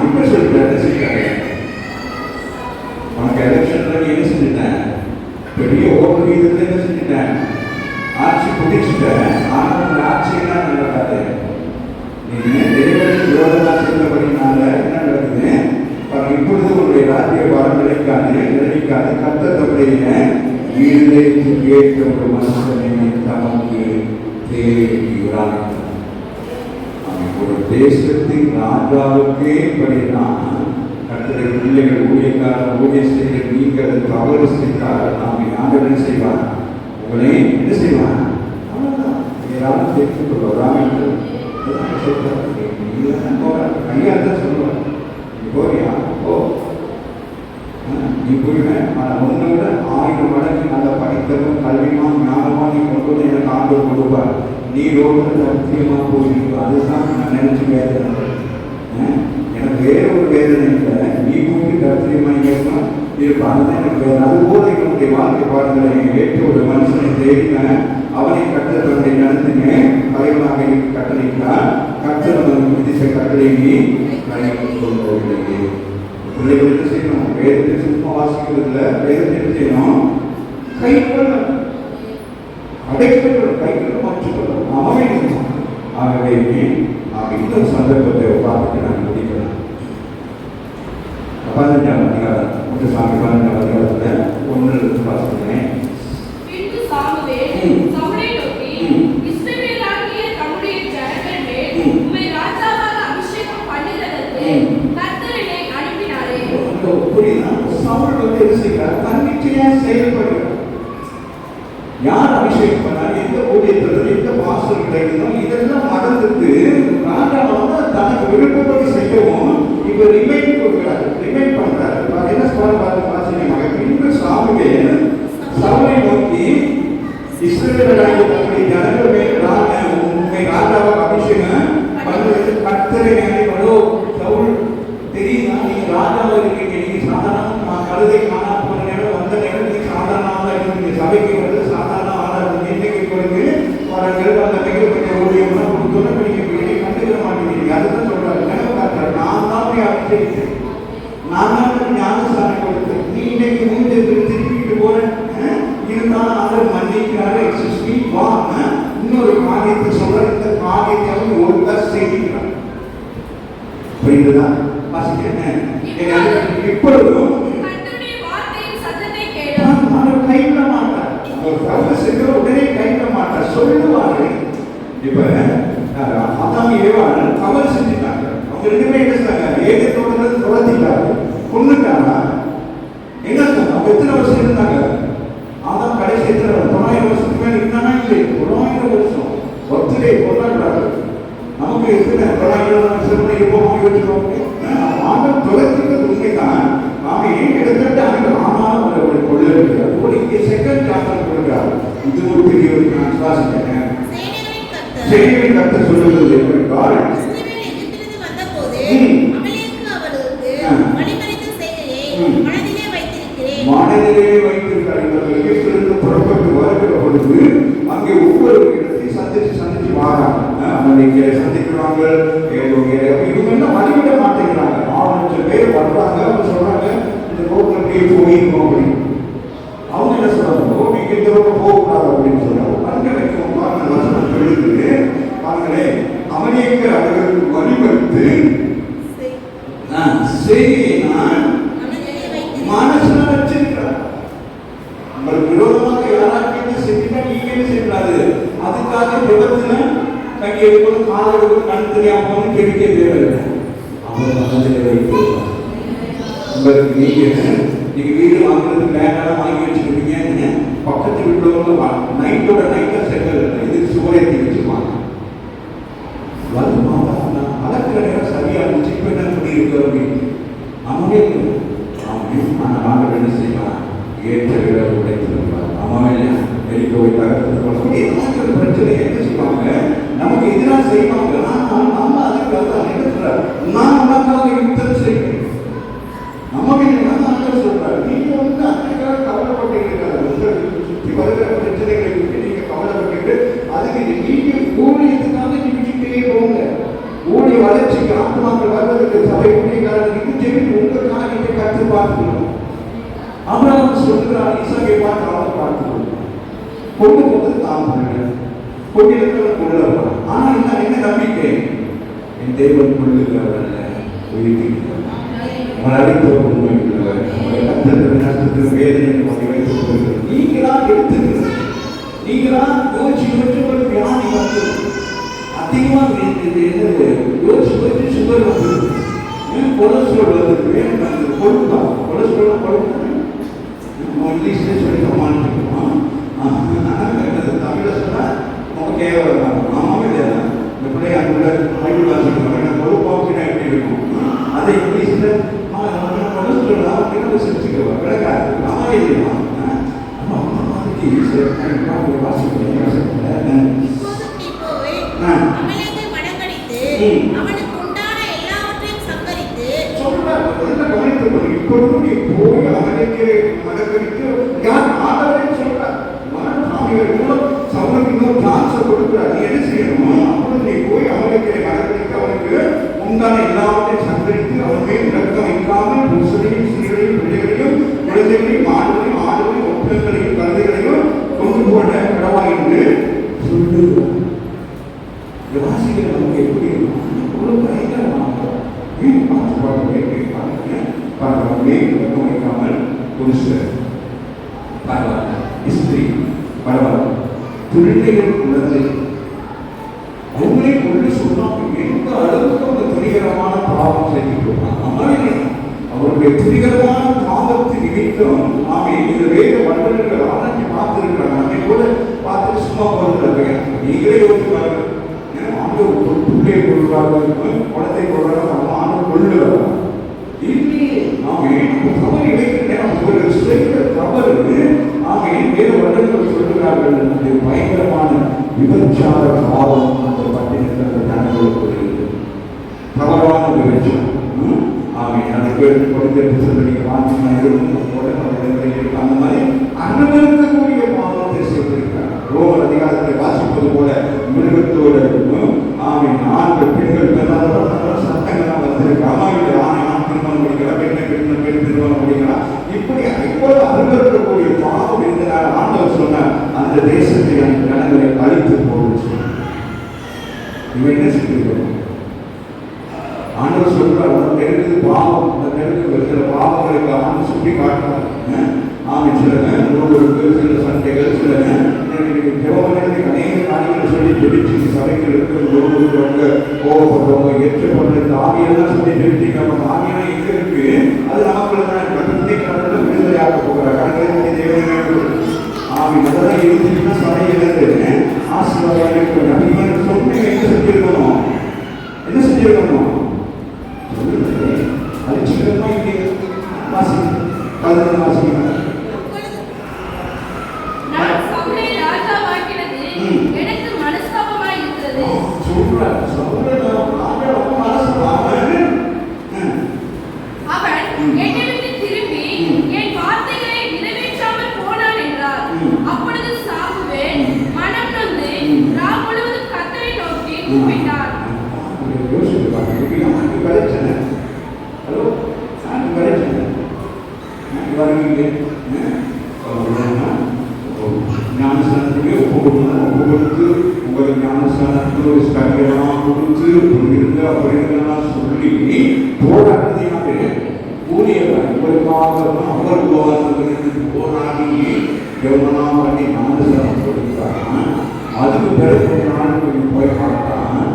இப்ப சொல்லிட்டாரு, உனக்கு எலெக்ஷன்ல நீ என்ன செஞ்சுட்டேன்? பெரிய ஓட்டு வீதத்துல என்ன செஞ்சுட்டேன்? ஆட்சி பிடிச்சிட்டேன். ஆனால் அந்த ஆட்சி என்ன நடக்காது. நீங்க தேவனுக்கு விரோதமா செய்தபடினால என்ன நடக்குது? இப்பொழுது உங்களுடைய ராஜ்யபாரம் நினைக்காது. கர்த்தர் தம்முடைய ஈழத்தை கேட்க ஒரு மனுஷனை தமக்கு தேவையான ஒரு தேசத்தின் ராஜாவுக்கே படிதான் கர்த்தருடைய பிள்ளைகள் ஊழியம் செய்ய நீங்கள் தவறு செய்தால் நாம் யாரும் என்ன செய்வார்? உங்களை என்ன செய்வார்? அவ்வளவுதான். யாரும் தெரிந்து கொள்வார் என்று சொல்றார். கையா தான் சொல்லுவார். போறியா? ஓ, நீ போயிடுவேன். ஆனால் ஒன்றை விட 1000 மடங்கு நல்ல படித்தவன் கல்விமான் ஞானமாக நீ கொண்டு வந்து எனக்கு ஆண்டவர் கொடுப்பார். நீ ரோடு சத்தியமாக போயிருக்கோம். அதுதான் நான் நினைச்சு வேதனை. எனக்கு வேற ஒரு வேதனை இல்லை. நீ போய் சத்தியமாக கேட்கணும் இருப்பா. அதுதான் எனக்கு வேதனை. அதுபோல என்னுடைய வாழ்க்கை பாடங்களை ஏற்ற ஒரு மனுஷனை தேடினேன். அவனை கர்த்தர் தன்னுடைய நடத்தினே தலைவனாக கட்டளையிட்டார். கர்த்தர் விதித்த கட்டளையை கைவிடவில்லை. பிள்ளைகள் என்ன செய்யணும்? வேதத்தை சும்மா வாசிக்கிறதுல வேதத்தை என்ன செய்யணும்? கைக்கொள்ளணும், அடைக்கொள்ளணும், கைக்கொள்ளும், மாற்றிக்கொள்ளும். அமைக்கணும். ஆகவே இந்த சந்தர்ப்பத்தை பார்த்துட்டு நான் முடிக்கிறேன். 15ஆம் அதிகாரம் 15ஆம் அதிகாரத்தில் 1 வாசிக்கிறேன். யார் அபிஷேகம் பண்ணார்? எந்த ஊழியத்தில் எந்த பாஸ்டர் கிடைக்கணும்? இதெல்லாம் மறந்துட்டு ராஜா தனக்கு விருப்பப்படி செய்யவும் இப்ப ரிமைண்ட் கொடுக்கிறார், ரிமைண்ட் பண்றாரு. கழுதை காணா போன நேரம் வந்த நேரம் நீ சாதாரண ஆளா இருந்தீங்க, சபைக்கு வந்து சாதாரண ஆளா இருந்தீங்க. இன்னைக்கு கொடுத்து வரங்கள் அந்த மிகப்பெரிய ஊழியம்லாம் கொடுத்தோன்னு நீங்க கண்டுக்கிற மாட்டேங்கிறீங்க. அதுதான் சொல்றாரு, நினைவு காட்டுறாரு, நான் தான் போய் அபிஷேகித்தேன், நான் தான் ஞானஸ்தானம் கொடுத்தேன். நீ இன்னைக்கு மூஞ்சு திருப்பிட்டு போற இருந்தாலும் அவர் மன்னிக்கிறாரு. வா, இன்னொரு காரியத்தை சொல்ற, இந்த காரியத்தை அவன் ஒழுங்கா செய்கிறார். புரியுதுதான்? இப்பொழுதும் கைவிட மாட்டார். ஒரு தவறு செஞ்ச உடனே கைவிட மாட்டார், சொல்லுவாரு. இப்ப அதான் ஏவாள் தவறு செஞ்சுட்டாங்க. அவங்க ரெண்டு பேரும் என்ன சொன்னாங்க? ஏழை தோட்டத்தை துரத்திட்டாரு, கொண்டுட்டாரா? என்ன சொன்னாங்க? அவங்க எத்தனை வருஷம் இருந்தாங்க? அதான் கடைசி எத்தனை 900 வருஷத்துக்கு மேல இருந்தானா? இல்லை, 900 வருஷம் ஒத்துரை கொண்டாடுறாரு. நமக்கு எத்தனை 900 வருஷம் இருப்போம் யோசிச்சுக்கோங்க. ஆண்டவர் துரத்துறது உண்மைதான். நாம ஏன் எடுத்துட்டு அங்கே ஆனாலும் அவரை கொள்ள இருக்கிறார். ஒரு இங்கே செகண்ட் சான்ஸ் கொடுக்கிறார். இது ஒரு பெரிய ஒரு நான் சுவாசிக்கிறேன். செய்தியின் கர்த்தர் சொல்லுவது என்னவென்றால், மனதிலே வைத்திருக்கிறார். இவர்கள் புறப்பட்டு வருகிற பொழுது அங்கே ஒவ்வொரு இடத்தை சந்திச்சு வாராங்க. அமெரிக்கரை சந்திக்கிறாங்க. இவங்க என்ன வழிவிட மாட்டேங்கிறாங்க. 6,00,000 பேர் வர்றாங்க. அவங்க சொல்றாங்க, இந்த ரோட்ல அப்படியே போயிருக்கோம் அப்படின்னு. அவங்க என்ன சொல்றாங்க? நீங்க இந்த ரோட்ல போகக்கூடாது அப்படின்னு சொல்றாங்க. அங்க வைக்கும் வசனம் சொல்லுது பாருங்களே, அமெரிக்கர் அவர்களுக்கு வழிவகுத்து செய்தியினால் மனசுல வச்சிருக்கிறார். உங்களுக்கு விரோதமாக யாராவது செஞ்சுட்டா நீங்க என்ன செய்யக்கூடாது? அதுக்காக விபத்துல கை எடுக்கணும், கால் எடுக்கணும், கண் தெரியாம போகணும், கெடுக்க தேவையில்லை. அவர் மனதில் வைத்திருக்கிறார். உங்களுக்கு நீங்க வீடு வாங்குறதுக்கு லேட்டாக வாங்கி வச்சுருக்கீங்க. பக்கத்து வீட்டுல நைட்டோட நைட்டா செங்கல் இதுக்கு சுவரேற்றி வச்சுருவாங்க. வருமா வளர்க்கிற நேரம் சரியா இருந்துச்சு. இப்ப என்ன பண்ணியிருக்கு அப்படின்னு அவனே நாங்கள் என்ன செய்யலாம்? ஏற்ற விழா உடைத்திருப்பார். அவன் எரிக்கோவை தகர்த்து பிரச்சனை என்ன செய்வாங்க? நமக்கு எதிராக செய்வாங்க. நம்ம அதுக்கு என்ன சொல்றாரு? நான் உனக்காக யுத்தம் செய்வேன். நமக்கு சொல்றாரு, நீங்க வந்து அன்னைக்காக கவலைப்பட்டு வருகிற பிரச்சனைகளுக்கு நீங்க கவலைப்பட்டு அதுக்கு நீங்க ஊழியத்துக்காக நினைச்சுட்டே போங்க. ஊழிய வளர்ச்சிக்கு ஆத்மாக்கள் வருவதற்கு சபை ஊழியக்காரர்களுக்கு ஜெபித்து உங்கள் காரியத்தை கற்று பார்த்துக்கணும். அப்புறம் சொல்லுகிறார், ஈசாக்கை பார்த்து அவன் பார்த்துக்கணும். கொண்டு போது தான் கொண்டிருக்கிற கொள்ளலாம். ஆனா என்ன நம்பிக்கை? என் தேவன் கொள்ளுகிறவர் உயிர்ப்பிக்கிறார். அழைத்த உண்மை உள்ளவர். நஷ்டத்திற்கு வேதனை வைத்துக் கொள்கிறது. நீங்களாம் எடுத்துக்கிறது. நீங்களாம் யோசிச்சு உங்களுக்கு வியாதி வந்து அதிகமாக யோசிச்சு சுகர் வந்துருக்கு, கொலஸ்ட்ரால் வந்துருக்கு. கொழுப்பா கொலஸ்ட்ரால் கொழுப்பு இங்கிலீஷ்லேயே சொல்லி சமாளிச்சுக்கணும். தமிழ சொன்னா நமக்கு கேவலம். ஆமாவே இல்லையா? இந்த பிள்ளைய அங்குள்ள ஆய்வு வாசிக்கணும். கொழுப்பாவுக்கு எப்படி இருக்கும்? அதை இங்கிலீஷ்ல கொலஸ்ட்ரால் செஞ்சுக்கிறோம். விளக்காது. ஆமாவே இல்லையா? இப்பொழுது நீ போய் அமெரிக்கரை மடக்கடித்து யார் ஆதரவை சொல்றார்? மனசாமிகள் மூலம் சமூகத்துக்கு ஒரு சான்ஸை கொடுக்கிறார். நீ என்ன செய்யணும்? அப்பொழுது நீ போய் அமெரிக்கரை மடக்கடித்து அவனுக்கு உண்டான எல்லாவற்றையும் சங்கரித்து அவன் மேல் ரத்தம் வைக்காமல் புருஷனையும் ஸ்திரீகளையும் பிள்ளைகளையும் குழந்தைகளையும் ஆடுகளையும் ஒப்பந்தங்களையும் கருதைகளையும் கொண்டு போன கடவா என்று சொல்லுகிறார். வாசிகள் நமக்கு எப்படி இருக்கும்? அவ்வளவு பயங்கரமாக வைக்காமல் புருஷர் பரவாயில்ல, ஸ்திரீ பரவாயில்ல, பிள்ளைகள் உள்ளது அவங்களே கொண்டு சொன்னாங்க. எந்த அளவுக்கு அவங்க துணிகரமான பாவம் செஞ்சுட்டு அவருடைய துணிகரமான பாவத்தை நிமித்தம் நாம இந்த வேத மண்டலங்கள் ஆராய்ச்சி பார்த்துருக்கிறாங்க. அதை கூட பார்த்து சும்மா போடுறாங்க. நீங்களே யோசிப்பாங்க, ஆண்டவர் பிள்ளையை கொள்வாங்க, குளத்தை கொள்றாங்க, நம்ம ஆண்டவர் கொள்ளுவாங்க. இல்லையே, நாம தவறு இழைக்கிறேன் தவறு. நாம வேத மண்டலங்கள் சொல்லுகிறார்கள். அந்த பயங்கரமான விபச்சார பாவம் அந்த பட்டினத்தில் ஜனங்களுக்கு தவறான விபச்சாரம். ஆமே. பேருக்கு கொடுத்த புத்தகத்தை நீங்கள் வாங்கினா இருக்கும் போல இருக்கு. அந்த மாதிரி அனுபவிக்கக்கூடிய பாவத்தை சொல்லியிருக்காங்க. ரோமர் அதிகாரத்தை வாசிப்பது போல மிருகத்தோடு ஆவின் 4 பெண்கள் சட்டங்கள்லாம் வந்திருக்கு. அம்மாவுடைய ஆண் திருமணம் முடிக்கலாம், பெண் திருமணம் முடிக்கலாம். இப்படி இப்போது அனுபவிக்கக்கூடிய பாவம் இருந்தனால ஆண்டவர் சொன்னார், அந்த தேசத்தை அந்த ஜனங்களை அழித்து போடுச்சு. இவன் என்ன செஞ்சிருக்கோம்? ஆண்டவர் சொல்றார், உனக்கு இருக்குது பாவம், உனக்கு இருக்குது சில பாவங்களுக்கு ஆண்டு சுட்டி காட்டுறார். ஆமாம், சில நூலுக்கு சில சண்டைகள், சில ஜெபமனைக்கு அநேக காரியங்கள் சொல்லி ஜெபிச்சு சபைகள் இருக்கிறவங்க கோபப்படுறவங்க ஏற்றப்படுற இந்த ஆவியெல்லாம் சொல்லி ஜெபிச்சிங்க. நம்ம ஆவியெல்லாம் எங்க இருக்கு? அது நமக்குள்ள தான் கருத்தை கடவுள விடுதலையாக போகிறார். கடற்கரை தேவையான ஆவி அதெல்லாம் இருந்துச்சுன்னா சபை இழந்து ஆசீர்வாதம் அதிகமாக சொன்னீங்க. என்ன செஞ்சிருக்கணும்? என்ன செஞ்சிருக்கணும்? அது சின்னமா இங்கே வாசி 11 வாசிங்க. எனக்கு மனஸ்தாபமாய் இருக்கிறது. அவன் என்னை விட்டு திரும்பி என் வார்த்தைகளை நிறைவேற்றாமல் போனான் என்றார். அப்பொழுது சாமுவேல் மனம் நொந்து ராம் முழுவதும் கர்த்தரை நோக்கி கூப்பிட்டார். ஞானஸ்தானத்துக்கு ஒப்பு கொடுத்து உங்களுக்கு ஞானஸ்தானத்துக்கு ஒரு ஸ்டடியெல்லாம் கொடுத்து இருங்க அப்படிங்கலாம் சொல்லி போராட்டத்தையாக ஊழியர்கள் உங்களுக்காக அவர் போராடி எவ்வளோலாம் பண்ணி ஞானஸ்தானம் கொடுத்தாங்க. அதுக்கு பிறகு ஒரு நாள் கொஞ்சம் போய் பார்த்தான்.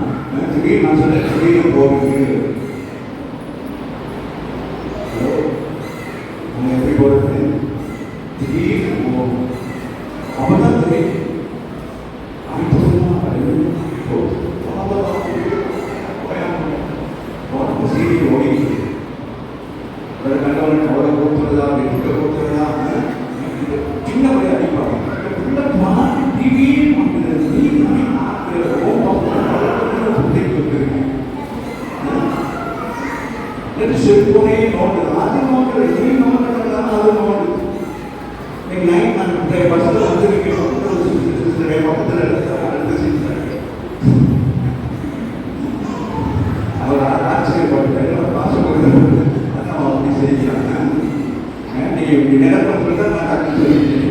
திடீர்னு நான் சொன்னேன், திடீர்னு போகிறது எப்படி போகிறது? திடீர்னு போகும். அப்பதான் சீடி ஓடி கண்டவன் கவலை கொடுத்துறதா வெற்றிக்க கொடுத்துறதா சின்ன வழி அடிப்பாங்க. செல்போனே நோட்டு அது நோட்டு நீ நோட்டு அது நோட்டு. நீங்க நைட் நான் பஸ்ல வந்து பக்கத்தில் அவர் ஆச்சரியப்பட்டு காசு கொடுத்து அதான் அப்படி செய்கிறாங்க. நீ இப்படி நிலப்பட்டு நான் டாக்டர் சொல்லிட்டேன்.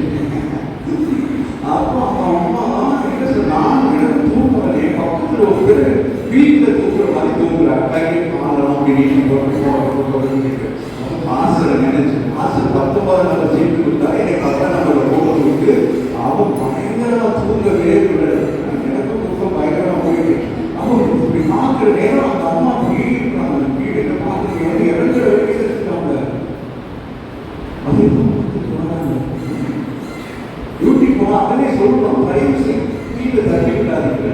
அப்போ அம்மா என்ன சொல், நான் எனக்கு தூங்குறேன், என் பக்கத்தில் ஒருத்தர் வீட்டில் தூக்குற மாதிரி தூங்குறாரு. கையை காலம் அப்படின்னு மாசம் நினைச்சு மாசம் 19 சீட்டு கொடுத்தா எனக்கு 10 நம்பர் போட்டு விட்டு அவன் பயங்கரமா தூங்கவே இல்லை. எனக்கும் தூக்கம் பயங்கரமா போயிட்டு அவன் இப்படி பார்க்குற நேரம் அந்த அம்மா வீடு இருக்காங்க. வீடு பார்த்து இறங்குற வரைக்கும் இருக்காங்க. அது யூடியூப் போனால் அவனே சொல்லுவான், தயவு வீட்டில் தள்ளி விடாதீங்க.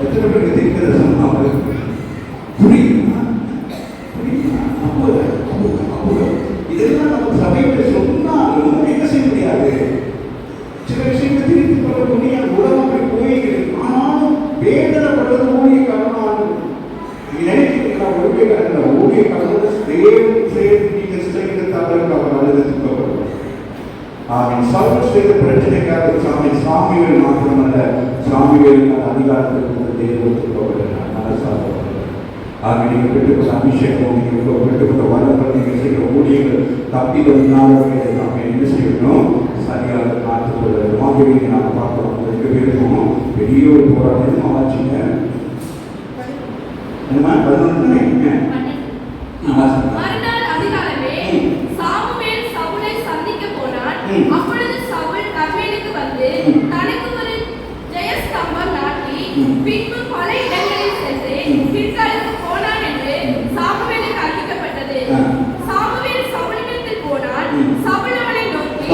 எத்தனை பேருக்கு தெரிஞ்சதை சொன்னாங்க புரியுதுன்னா இதெல்லாம் நம்ம சபையில சொன்னாலும் என்ன செய்ய முடியாது. சில விஷயங்களை திருப்பி கொள்ள முடியாது. உலகம் போய்கிறது. ஆனாலும் வேதனைப்பட்டது ஊழியக்காரனாக நினைக்கிறீங்களா? ஊழியக்காரர்கள் நீங்க செய்கிற தவறுக்கு அவர் அழுது துக்கப்படுவார். சவுல் செய்த பிரச்சனைக்காக சாமிவேல் மாத்திரமல்ல, சாமிவேல் அதிகாரத்துக்கு தேர்வு துக்கப்படுகிறார். நீங்கள் பெற்றுக்கொண்ட அபிஷேகம், நீங்கள் பெற்றுக்கொண்ட வரங்கள், நீங்கள் செய்கிற ஊழியர்கள் தப்பி வந்தாலும் நம்ம என்ன செய்யணும்? சரியாக காத்துக்கொள்ள வாங்கி நாம் பார்க்கிறோம். 2 பேருக்கும் பெரிய ஒரு போராட்டம் ஆச்சுங்க. மறுநாள் அதிகாலமே சாமுவேல் சவுலை சந்திக்க போனான். அப்பொழுது சவுல் கர்மேலுக்கு வந்து தனக்கு ஒரு ஜெயஸ்தம்பம் நாட்டி பின்பு பல இடங்களில் சென்று கில்காலுக்கு போனான் என்று சாமுவேலுக்கு அறிவிக்கப்பட்டது. சாமுவேல் சவுலிடத்தில் போனான். சவுல் அவனை நோக்கி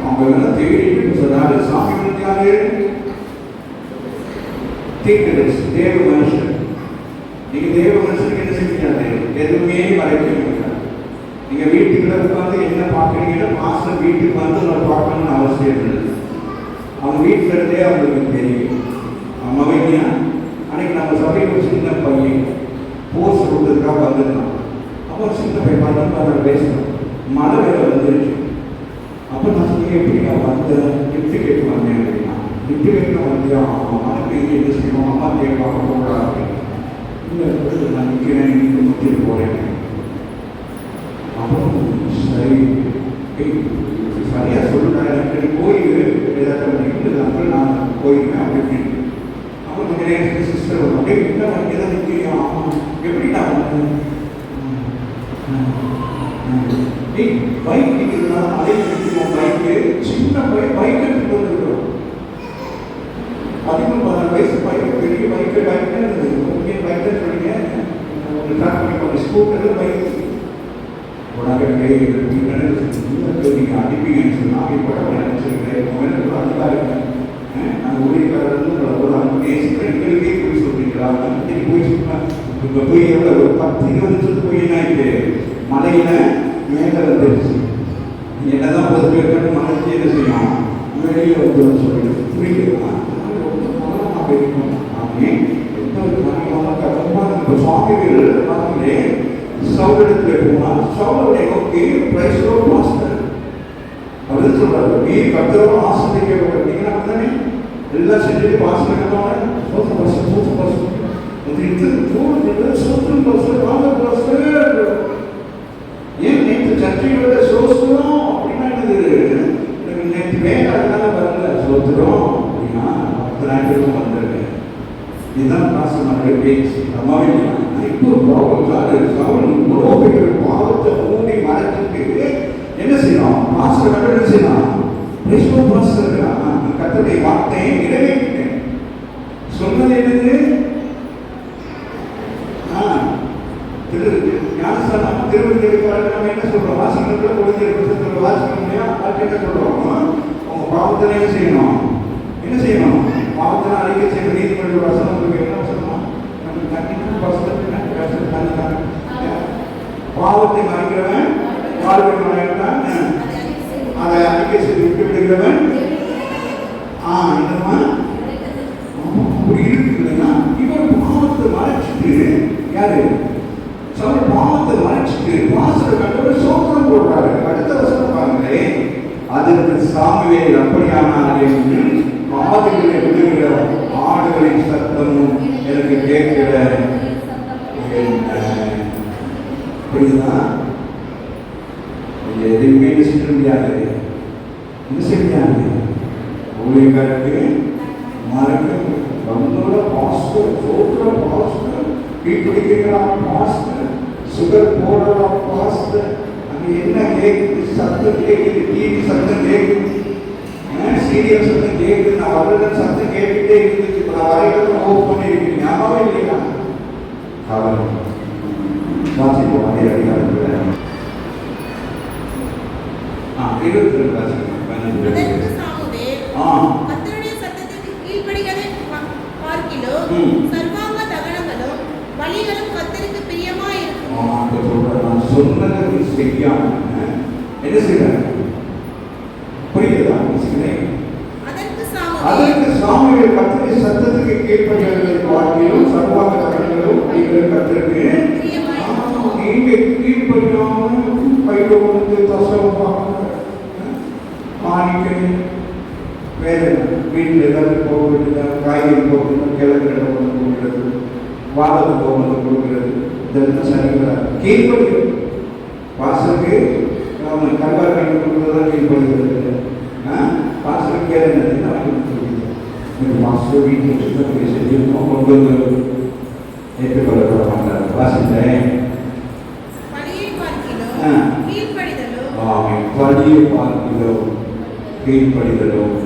அவங்க தேடிட்டு சொன்னாரு, சாமுவேல் யாரு? தீர்க்கதரிசி, தேவ மனுஷன். நீங்க தேவ மனுஷனுக்கு என்ன செஞ்சாரு? எதுவுமே மறைக்க முடியாது. நீங்க வீட்டுக்குள்ள உட்காந்து என்ன பார்க்குறீங்கன்னா மாசம் வீட்டுக்கு வந்து உங்களை பார்க்கணும்னு அவசியம் இல்லை. அவங்க வீட்டில் இருந்தே அவங்களுக்கு தெரியும். அவங்க வைத்தியா அன்னைக்கு நம்ம சபைக்கு ஒரு சின்ன பையன் போஸ்ட் கொடுத்ததுக்காக வந்துருந்தான். அப்போ சின்ன பையன் 12 பேசணும், மழை வேலை வந்துருச்சு. அப்போ நான் சொன்னேன், எப்படி நான் வந்தேன், லிஃப்ட் கேட்டு வந்தேன் அப்படின்னா, லிஃப்ட் கேட்டு வந்தியா, மழை பெய்ய என்ன செய்வோம், அம்மா கேட்பாங்க போகிறா அப்படின்னு. இல்லை நான் நிற்கிறேன், நீங்கள் முற்றிட்டு போகிறேன். அப்புறம் சரி சரியாக சொல்லுறேன், எனக்கு கோயில் ஏதாவது இல்லை, நான் போயிருக்கேன் அப்படி. அப்புறம் கொஞ்சம் நேரத்துக்கு சிஸ்டர் வரும், அப்படியே என்ன வண்டி தான் நிற்கிறீங்க, ஆமாம் எப்படி நான் வந்தேன், பைக் நிற்கிறதா, அதே நிற்கிறோம், பைக்கு சின்ன பைக் எடுத்துட்டு வந்துருக்கிறோம். 13-14 வயசு பைக்கு, பெரிய பைக்கு, பைக் இருந்தது, பைக் சொல்லிங்க, ஒரு ட்ராக் பண்ணி போன ஸ்கூட்டர் பைக் உடனே நீங்கள் அடிப்பீங்கன்னு சொன்னால் இப்போ நினச்சிருக்கேன் அதுதான் இருக்கேன். நாங்கள் ஊழியக்காரர்கள் ஒரு நேசிக்கிறேன், எங்களுக்கே போய் சொல்றீங்களா, போய் சொன்னேன். இப்போ போய் எவ்வளோ ஒரு 10-20 நிமிஷத்துக்கு போய் என்ன ஆகிட்டு மலையில் மேலே வந்துருச்சு. என்னதான் 10 பேர் மலைக்கு என்ன செய்யலாம், வெளியே வந்து சொல்லிட்டு புரியுதுமா போயிருக்கோம். ஆமே இப்போ சுவாமிகள் நாங்களே சவுலிடத்தில் போனால் சவுளுடைய நோக்கி பிரைஸ்லோ மாஸ்டர் அப்படின்னு சொல்றாரு. நீ கர்த்தரோட ஆசிரியர் கேட்கப்பட்டீங்கன்னா அப்படித்தானே எல்லாம் செஞ்சுட்டு பாஸ்டர் ஏன் நேற்று சர்ச்சையோட சோசுறோம் அப்படின்னா எனக்கு நேற்று வேலை அதனால வரல சோத்துறோம் அப்படின்னா 10 வந்துருக்கேன். இதுதான் பாசனுடைய பேச்சு. அம்மாவே இப்போ பாவத்தை மூடி மறைச்சிட்டு என்ன செய்யணும், பாஸ்டர் மட்டும் என்ன செய்யணும், பாஸ்டர் கர்த்தருடைய வார்த்தையை நிறைவேற்றிட்டேன். சொன்னது என்னது, ஞானஸ்தானம் திருவள்ளுவர் நம்ம என்ன சொல்றோம், வாசிக்கிறதுல கொடுத்து வாசிக்க முடியும். அதுக்கு என்ன சொல்றோம், உங்க பாவத்தில் என்ன செய்யணும், என்ன செய்யணும், பாவத்தில் அறிக்கை செய்யணும். நீதிமன்ற வசனம் என்ன வசனமா, பாவத்தை மறைக்கிறவன் வாழ்வை மறைத்தான், அதை அறிக்கை செய்து விட்டு விடுகிறவன் என்னமா அப்படி இருக்கு இல்லைன்னா, இவர் பாவத்தை மறைச்சிட்டு யாரு சொல்ற பாவத்தை மறைச்சிட்டு வாசல் கண்டோட சோத்திரம் போடுறாரு. அடுத்த வசனம் பாருங்களே, அதற்கு சாமுவேல் அப்படியானாலே காதுகளை விடுகிற ஆடுகளின் சத்தமும் எனக்கு கேட்கிற புரியுதுதான். எதுவுமே செய்ய முடியாது, என்ன செய்ய முடியாது, ஊழியர்களுக்கு மறக்க வந்தோட பாஸ்டர் சோற்ற பாஸ்டர் டீ குடிக்கிறான் பாஸ்டர் சுகர் போடலாம் பாஸ்டர், அங்கே என்ன கேட்குது, சத்தம் கேட்குது, டிவி சத்தம் கேட்குது, சீரியல் சத்தம் கேட்குது, நான் வர்றது சத்தம் கேட்டுட்டே இருந்துச்சு. இப்போ நான் வரைக்கும் ஓப் பண்ணியிருக்கேன், ஞாபகம் இல்லையா, அவர் வாசிப்போம் அதே அதிகாரத்தில் 22 வாசிப்போம். கர்த்தருடைய சத்தத்துக்கு கீழ்ப்படிகிறதை பார்க்கிலும் சர்வாங்க தகனங்களும் பலிகளும் கர்த்தருக்கு பிரியமாய் இருக்கும். நான் சொன்னதை செய்யாம என்ன செய்யறேன், புரியுதா, அதற்கு சாமுவேல் கர்த்தருடைய சத்தத்துக்கு கீழ்ப்படிகிறதை பார்க்கிலும் சர்வாங்க தகனங்களும் பலிகளும் கர்த்தருக்கு நீங்க கீழ்ப்படியாம பயிர் வந்து தசம் மாணிக்க வேறு வீட்டில் ஏதாவது போக வேண்டியதாக காய்கறி போகணும், கிழங்கு ஒன்று கொடுக்கிறது, வாழை போகணும் கொடுக்கிறது, இதெல்லாம் சரிங்களா கீழ்படி வாசலுக்கு அவங்க கருவாக்கி கொடுக்குறதா கீழ்படுகிறது. வாசலுக்கு கேளுங்க மாஸ்டர் வீட்டில் சுத்தப்படி செஞ்சிருக்கோம், கொண்டு வந்து ஏற்றுக்கொள்ளப்பட மாட்டார். வாசித்தேன் பலியை பார்க்கிறோம், கீழ்ப்படிதலும்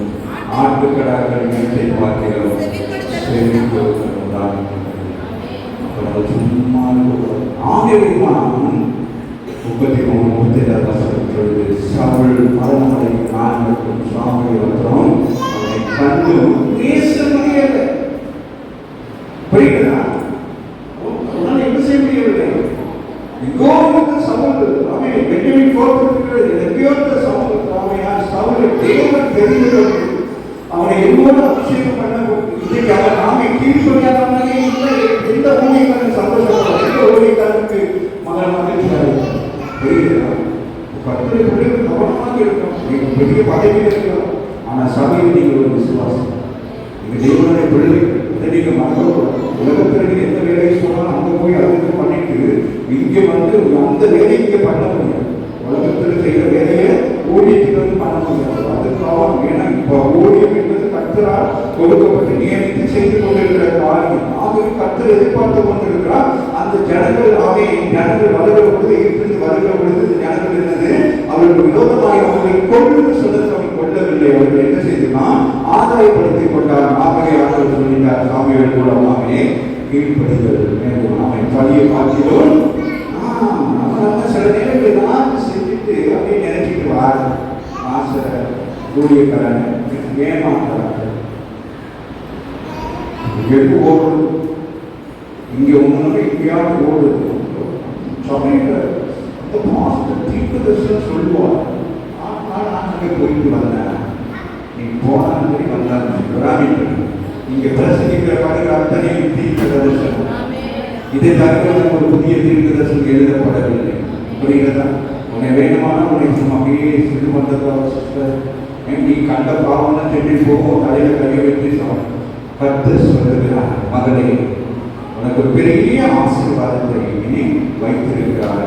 ஆட்டுக்கடாக்கள் மீட்டை பார்க்கிறோம், சும்மா 33-37 சவுல் மரணமடை நான்கும் சாமி வந்தோம் அவனை கண்டு பேச முடியல. புரியுதா, என்ன செய்ய முடியவில்லை. சவுல் அவன் பெண்ணின் கோபத்திற்கு எங்கேயோட சவுல் சவுலை தேவன் தெரிந்தது, அவனை எங்கோடு அபிஷேகம் பண்ண இன்னைக்கு அவன் நாமே கீழ்ப்படியாதவனே இல்லை. எந்த ஊழியர்களும் சந்தோஷப்படுறாங்க, இருக்கலாம். கர்த்தரை பிள்ளைகள் கவனமாக இருக்கலாம். நீங்க பெரிய பதவியில் இருக்கலாம். ஆனால் சபையில் நீங்கள் ஒரு விசுவாசம். நீங்க தேவனுடைய பிள்ளைகள். இதை நீங்க மறக்கக்கூடாது. உலகத்தில் நீங்க எந்த வேலையை சொன்னாலும் அங்கே போய் அதுக்கு பண்ணிட்டு இங்கே வந்து அந்த வேலையை இங்கே பண்ண முடியாது. உலகத்தில் செய்கிற வேலையை ஊழியத்துக்கு வந்து பண்ண முடியாது. அதுக்காக ஏன்னா இப்போ ஊழியம் என்பது கர்த்தரால் கொடுக்கப்பட்டு நியமித்து செய்து கொண்டிருக்கிற காரியம். ஆகவே கர்த்தர் எதிர்பார்த்து கொண்டிருக்கிறார். அந்த ஜனங்கள் வருகிற பொழுது இருந்து வருகிற பொழுது ஜனங்கள் இருந்தது அவர்கள் விரோதமாக அவர்களை கொண்டு சொல்லுறது அவர்கள் கொள்ளவில்லை. அவர்கள் என்ன செய்துனா ஆதாயப்படுத்திக் கொண்டார். ஆகவே ஆதரவு சொல்லிட்டார் சாமிகள் மூலமாகவே கீழ்ப்படுதல் வேண்டும். அவன் பழியை பார்க்கிறோம். சில நேரங்கள் நான் செஞ்சுட்டு அப்படியே நினைச்சிட்டு வார் ஆசை ஊழியக்காரன் ஏமாத்துறாங்க. எது ஓடுது இங்க ஒண்ணு எங்கேயாவது ஓடுது. சபையில அந்த மாஸ்டர் தீர்க்கதரிசனம் சொல்லுவார். நான் அங்கே போயிட்டு வந்தேன். நீ போனாலும் சரி வந்தாலும் நீங்க பிரசங்கிக்கிற பாருங்க அத்தனை தீர்க்கதரிசனம். இதை தவிர ஒரு புதிய தீர்க்கதரிசனம் எழுதப்படவில்லை. புரியுதா? உன்னை வேணுமானால் உன்னை அப்படியே சிறு மந்தத்தை நீ கண்ட பாவம்லாம் சென்று போகும் தலையில கையை வச்சு கர்த்தர் சொல்லுகிறார், மகளே உனக்கு பெரிய ஆசீர்வாதத்தை இனி வைத்திருக்கிறார்.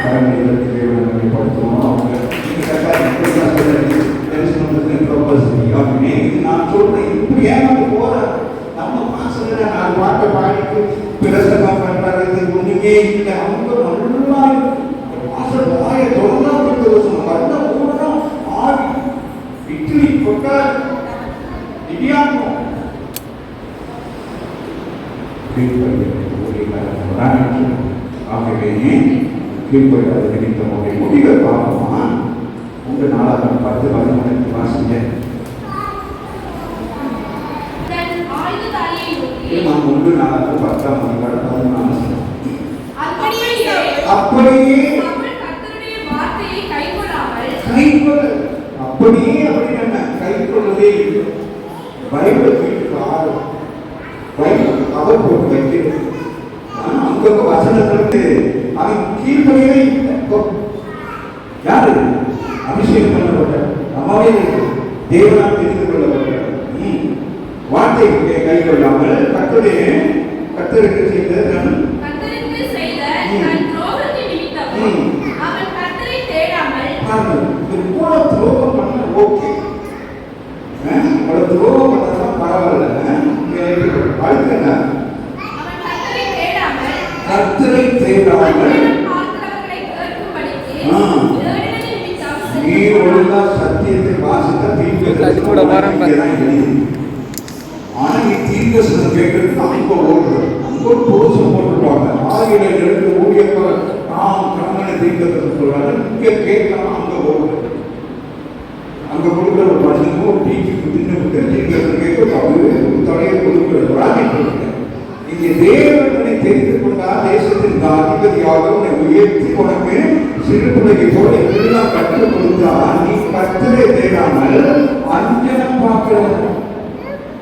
கடமைப்படுத்துவோம். அவங்க நான் சொல்றேன் இப்படி ஏமாந்து போற நம்ம மாசத்துல நான் பாட்டை பாடிட்டு பிரசங்கம் பண்றது ஒண்ணுமே இல்லை. அவங்க நல்லா மாசம் வாய தொடர்ந்து வந்த ஊரம் ஆடி இட்லி கொட்டா இடியாக்கும் ஆகவே கீழ்படியாத நிமித்தமுடைய முடிவை பார்ப்போமா? உங்க 4:10 வாசிங்க. நான் 1:10 அப்படியே கைக்கொள்ளவே இல்லை. பைபிள் வீட்டுக்கு ஆறு பைபிள் கவர் போட்டு வைக்கிறது. அங்க வசனத்திற்கு அவன் கீழ்படியவே இல்லை. யாரு அபிஷேகம் பண்ணப்பட்ட அம்மாவே தேவனால் தெரிந்து கொள்ளப்பட்ட வார்த்தை கை கொள்ளாமல் கர்த்தருக்கு செய்த துரோகம் பண்ண ஓகே, துரோகம் பண்ணதான் பரவாயில்ல. அடுத்து என்ன? கர்த்தரை தேடாமல் நீ ஒழுங்கா சத்தியத்தை வாசித்த ஆனா நீ தீர்க்கதரிசனம் கேட்கறதுக்கு அங்க ஓடுறது. அங்க ஒரு புரோசம் போட்டுருவாங்க. ஆகிய ஊழியர்கள் கண்ணனை தீர்க்கதரிசனம் சொல்றாங்க. இங்க கேட்கலாம் அங்க ஓடுறது. அங்க கொடுக்குற ஒரு மனுஷனுக்கு ஒரு டீக்கு தீர்க்கதரிசனம் கேட்க அவரு தலையை கொடுக்கிறது. இங்க தேவனை தெரிந்து கொண்டால் தேசத்தின் அதிபதியாக உன்னை உயர்த்தி உனக்கு சிறு பிள்ளைக்கு போல எல்லாம் கற்றுக் கொடுத்தா நீ கர்த்தரை தேடாமல் அஞ்சனம் பார்க்கிறது.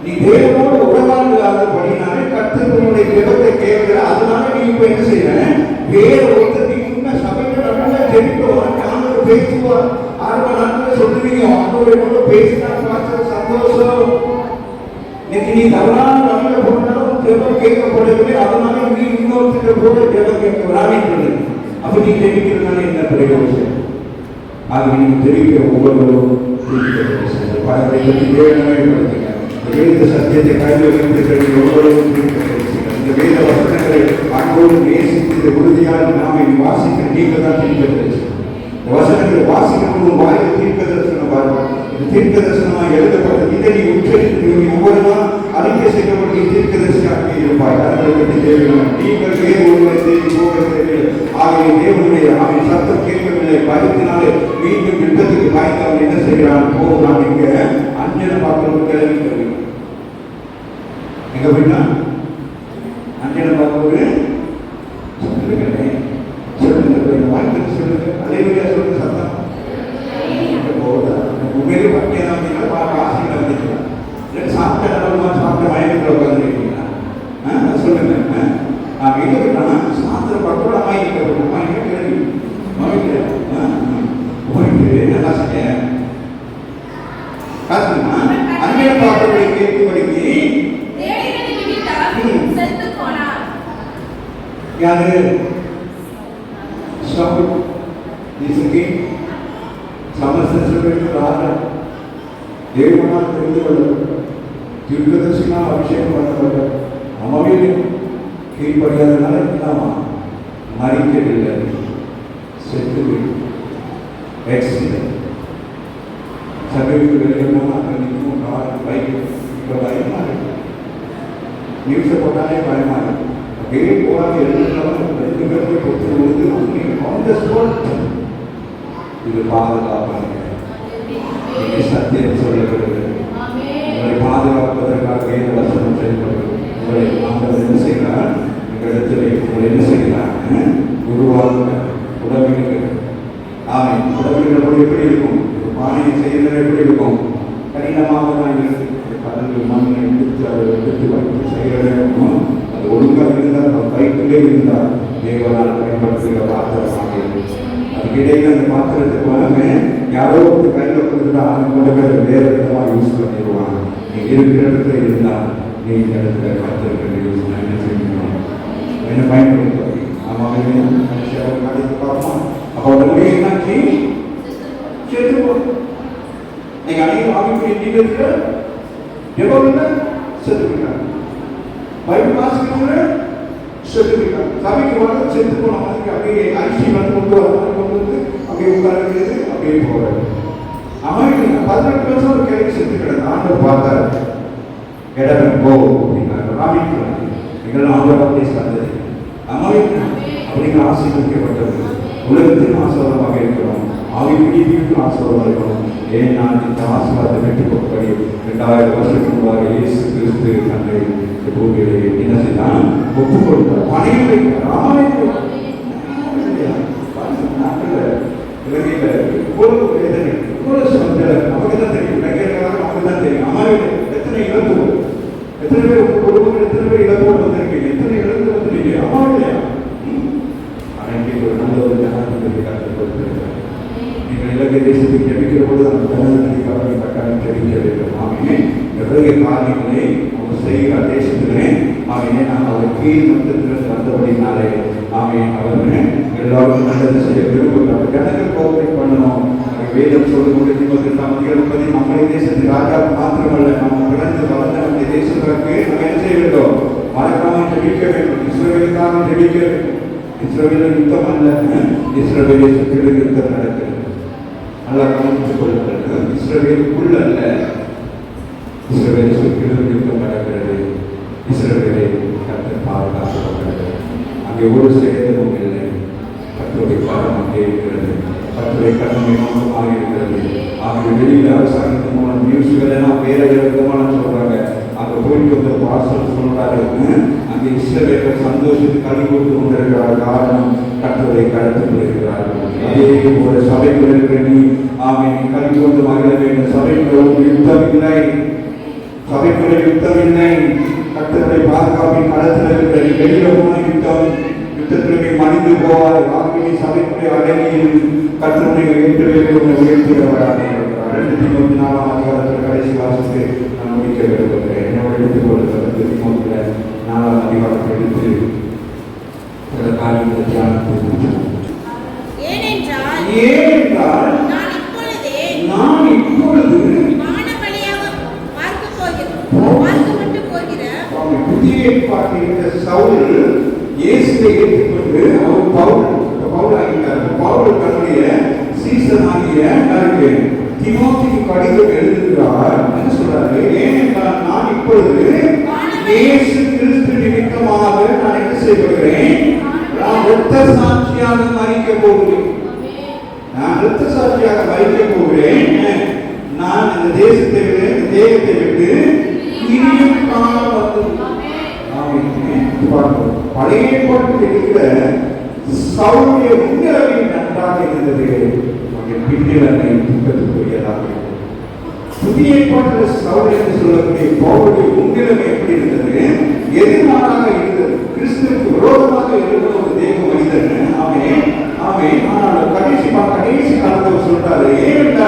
நீ தேவனோடு உறவாடுகாத படினாலே கர்த்தருடைய ஜெபத்தை கேட்கிற. அதனால நீ இப்ப என்ன செய்யற? வேற ஒருத்தர் நீ உண்மை சபையில நல்லா ஜெபிப்போம். ஆண்டவர் பேசுவார். 6 நாட்கள் சொல்லுவீங்க ஆண்டவரை பேசினா பார்த்த சந்தோஷம். இன்னைக்கு நீ தவறான வழியில போனாலும் ஜெபம் கேட்கப்படவில்லை. அதனால நீ இன்னொருத்தர போல ஜெபம் கேட்க வராமல் அப்ப நீ தெரிவிக்கிறதுனால என்ன பிரயோஜனம்? ஆக நீங்க தெரிவிக்கிற ஒவ்வொருவரும் வேத சத்தியத்தை கையில் வைத்திருக்கிற ஒவ்வொருவரும் இந்த வேத வசனங்களை அன்போடு நேசித்து உறுதியாக நாம வாசிக்க நீங்க தான் தீர்க்கதரிசி. இந்த வசனங்களை வாசிக்க வாயில் தீர்க்கதரிசனம் பாருங்கள். தீர்க்கதரிசனமாக எழுதப்பட்டது. இதை நீ உச்சரித்து ஒவ்வொரு நாள் அறிக்கை செய்யப்பட்டு தீர்க்கதரிசியாக இருப்பாய். அதற்கு தேவையான நீங்கள் வேறு ஒருவரை தேடி போக தேவையில்லை. ஆகிய தேவனுடைய அவன் சத்தம் கேட்கவில்லை. பயத்தினாலே மீண்டும் யுத்தத்துக்கு பயந்து அவன் என்ன செய்கிறான்? போகிறான். இங்க அஞ்சன பார்க்கணும் கிளம்பி தருவீங்க. எங்க போயிட்டா அஞ்சன பார்க்கறது சொல்லுங்க. சொல்லுங்க வாழ்க்கை சொல்லுங்க. அலைவரியா சொல்லுங்க. சத்தம் உண்மையிலே பட்டியலாம் ஆசைகள் வந்துக்கலாம். இல்லை சாப்பிட்ட அளவுமா சாப்பிட்ட மயக்கத்தில் உட்காந்துருக்கீங்களா? சொல்லுங்க. எங்க போயிட்டானா சாத்திர பட்டோட அம்மா கிட்ட போயிட்டு அம்மா கிட்ட கேள்வி என்ன செய்ய காரணமா அந்நிய பாடல்களை கேட்கும்படிக்கு தேடினது நிமித்தம் செத்துப் போனார். யாரு சவுல் இசுகி சமஸ்தர்களுக்கு ராஜா தேவனால் தெரிந்து கொள்ளப்பட்ட தீர்க்கதரிசினால் அபிஷேகம் பண்ணப்பட்ட அமவில் கீழ்படியாதனால இல்லாமா மறிக்கவில்லை, செத்து ஆக்சிடென்ட் சபைக்கு வெளியே போனால் அங்கே நிற்கும் கார் பைக். இப்போ பயமாக இருக்கு, நியூஸை போட்டாலே பயமாக இருக்கு. அப்படியே போகாத எல்லாரும் 2 பேருக்கு கொடுத்துருவது ஆன் த ஸ்பாட். இது பாதுகாப்பாக சத்தியம் சொல்லப்படுகிறது. உங்களை பாதுகாப்பதற்காக வேத வசனம் செயல்படுகிறது. உங்களை ஆண்டவர் என்ன செய்கிறார்? எங்களிடத்தில் உங்களை என்ன செய்கிறார்? உருவாக்க உடம்பிடுங்கள். ஆமாம், உடம்பிடுகள் எப்படி இருக்கும்? பானையை செய்கிறது எப்படி இருக்கும்? கடினமாக தான் இருக்கு. கடல் மண்ணை எடுத்து அதை எடுத்து வைத்து செய்கிறதே இருக்கும். அது ஒழுங்காக இருந்தால் நம்ம கைக்குள்ளே இருந்தால் தேவனால் பயன்படுத்துகிற பாத்திரமாக இருக்கும். அதுக்கு இடையில அந்த பாத்திரத்துக்கு வரவே யாரோ ஒரு கையில் கொடுத்துட்டா அவன் கொண்டு போய் வேறு விதமாக யூஸ் பண்ணிடுவாங்க. நீ இருக்கிற இடத்துல இருந்தால் நீ இந்த இடத்துல காத்திருக்கிற யூஸ் என்ன செய்யணும்? என்ன பயன்படுத்த அவன் கடைக்கு பார்ப்போம். அப்போ உடனே என்னாச்சு? செத்து போகும். நீங்க அனைவரும் ஆவிக்குரிய ஜீவிதத்துல எவ்வளவு செத்து போயிட்டாங்க. பைபிள் வாசிக்கிறவங்க செத்து போயிட்டாங்க. சபைக்கு வர செத்து போன மாதிரி அப்படியே அரிசி கொண்டு வந்து அப்படியே உட்கார்ந்து அப்படியே போறாரு. அவன் 18 வருஷம் ஒரு கேள்வி செத்து கிடக்கு. ஆண்டவர் பார்த்தாரு, இடமே போ அப்படின்னாரு. ராமிக்கிறாங்க. எங்கள் ஆண்டவர் அப்படியே சார்ந்தது அம்மாவின் அப்படிங்கிற ஆசீர்வதிக்கப்பட்டது. உலகத்தின் ஆசீர்வாதமாக இருக்கிறோம், ஆவிக்குரிய ஆசீர்வாதமாக இருக்கிறோம். ஏன் நான் இந்த ஆசீர்வாதத்தை பெற்றுக்கொண்டபடி 2000 வருஷத்துக்கு முன்பாக இயேசு கிறிஸ்து தன்னை பூமியிலே என்ன செய்தான்? ஒப்புக் கொடுத்தார். பணியை வைக்கிறார். இலங்கையில இவ்வளவு வேதனை, இவ்வளவு சந்தேக நமக்கு தான் தெரியும். இலங்கைக்காரங்க நமக்கு தான் தெரியும். அம்மாவில் எத்தனை இழப்புகள், எத்தனை பேர் குடும்பங்கள், எத்தனை பேர் இழப்போடு வந்திருக்கீங்க, எத்தனை இழந்து வந்திருக்கீங்க. அம்மாவில்லையா? அன்னைக்கு ஒரு நல்ல ஒரு ஜனாதிபதி கற்றுக் கொடுத்திருக்கிறார். நீங்கள் இலங்கை தேசத்துக்கு ஜெபிக்கிற பொழுது அந்த ஜனாதிபதிக்காக கட்டாயம் ஜெபிக்க வேண்டும். ஆகிய நிறைய காரியங்களை அவர் செய்கிற தேசத்திலே ஆகிய நான் அவர் கீழ் மட்டத்திலிருந்து வந்தபடினாலே ஆகிய அவர்கள் எல்லாருக்கும் நல்லது செய்ய விரும்புகிறார். ஜனங்கள் கோஆபரேட் பண்ணணும். வேதம் சொல்லும்போது 28 நம்முடைய தேசத்தின் ராஜா மாத்திரமல்ல, நம்ம பிறந்து வளர்ந்த நம்முடைய தேசத்திற்கு நம்ம என்ன செய்ய வேண்டும்? மறக்காம ஜெபிக்க வேண்டும். இஸ்ரவேலுக்காக ஜெபிக்க வேண்டும். இஸ்ரவேலில் யுத்தம் அல்ல, இஸ்ரவேலை சுற்றிலும் யுத்தம் நடக்கிறது. நல்லா கவனித்துக் கொள்ளுங்கள். இஸ்ரவேலுக்குள் அல்ல, இஸ்ரவேலை சுற்றிலும் யுத்தம் நடக்கிறது. இஸ்ரவேலை கர்த்தர் பாதுகாக்கப்படுகிறது. அங்கே ஒரு சேதமும் இல்லை. கர்த்தருடைய கரம் அங்கே இருக்கிறது. கர்த்தருடைய கரம் நோக்கமாக இருக்கிறது. ஆகிய வெளியில் அரசாங்கத்தின் மூலம் நியூஸ்கள் எல்லாம் வேற விதமான சொல்றாங்க. அங்கே போயிட்டு வந்த பாஸ்டர் சொல்றாரு, அங்கே இஸ்ரவேலர் சந்தோஷத்துக்கு கனி கொடுத்து கொண்டிருக்கிறார். காரணம் கர்த்தருடைய கருத்துக்கள் இருக்கிறார்கள். அதே போல சபைக்குள் இருக்கிற நீ ஆமென் கனி கொண்டு மகிழ வேண்டும். சபைக்குள் யுத்தம் இல்லை, சபைக்குள்ள யுத்தம் இல்லை. கர்த்தருடைய பாதுகாப்பின் களத்தில் இருக்கிற நீ வெளியில போன யுத்தத்திலே மடிந்து போவார். ஆகிய சபைக்குள்ளே அடங்கி கர்த்தருடைய உயர்த்துகிறவராக இருக்கிறார். 2 அதிகாரத்தில் கடைசி வாசத்தை நான் முடிக்க விரும்புகிறேன். என்னோட எடுத்துக்கொள்கிறது 4 அதிகாரத்தை எடுத்து சில காரியங்களை தியானத்தை ஏனென்றால் நான் இப்பொழுது புதிய ஏற்பாட்டில் சவுல் இயேசுவை ஏற்றுக்கொண்டு அவர் பவுல் ஆகிட்டார். பவுல் தன்னுடைய சீசனாகிய தீமோத்தேயுவுக்கு கடிதம் எழுதுகிறார். என்ன சொல்றாரு? ஏனென்றால் நான் இப்பொழுது இயேசு கிறிஸ்து நிமித்தமாக நான் என்ன செய்கிறேன்? நான் இரத்த சாட்சியாக மரிக்க போகிறேன். நான் இரத்த சாட்சியாக மரிக்க போகிறேன். நான் இந்த தேசத்தை விட்டு, இந்த தேகத்தை விட்டு இனியும் காலம் வந்து பழைய ஏற்பாட்டில் இருக்கிற சவுலுடைய உணர்வு நன்றாக இருந்தது. பின்னணி துக்கத்துக்குரியதாக இருந்தது. புதிய ஏற்பாட்டில் சவுல் என்று சொல்லக்கூடிய பவுலுடைய உணர்வு எப்படி இருந்தது? எதிர்மாறாக இருந்தது. கிறிஸ்துவுக்கு விரோதமாக இருந்த ஒரு தேவ மனிதன். ஆமே ஆனால் கடைசி காலத்தில் சொல்றாரு, ஏனென்றால்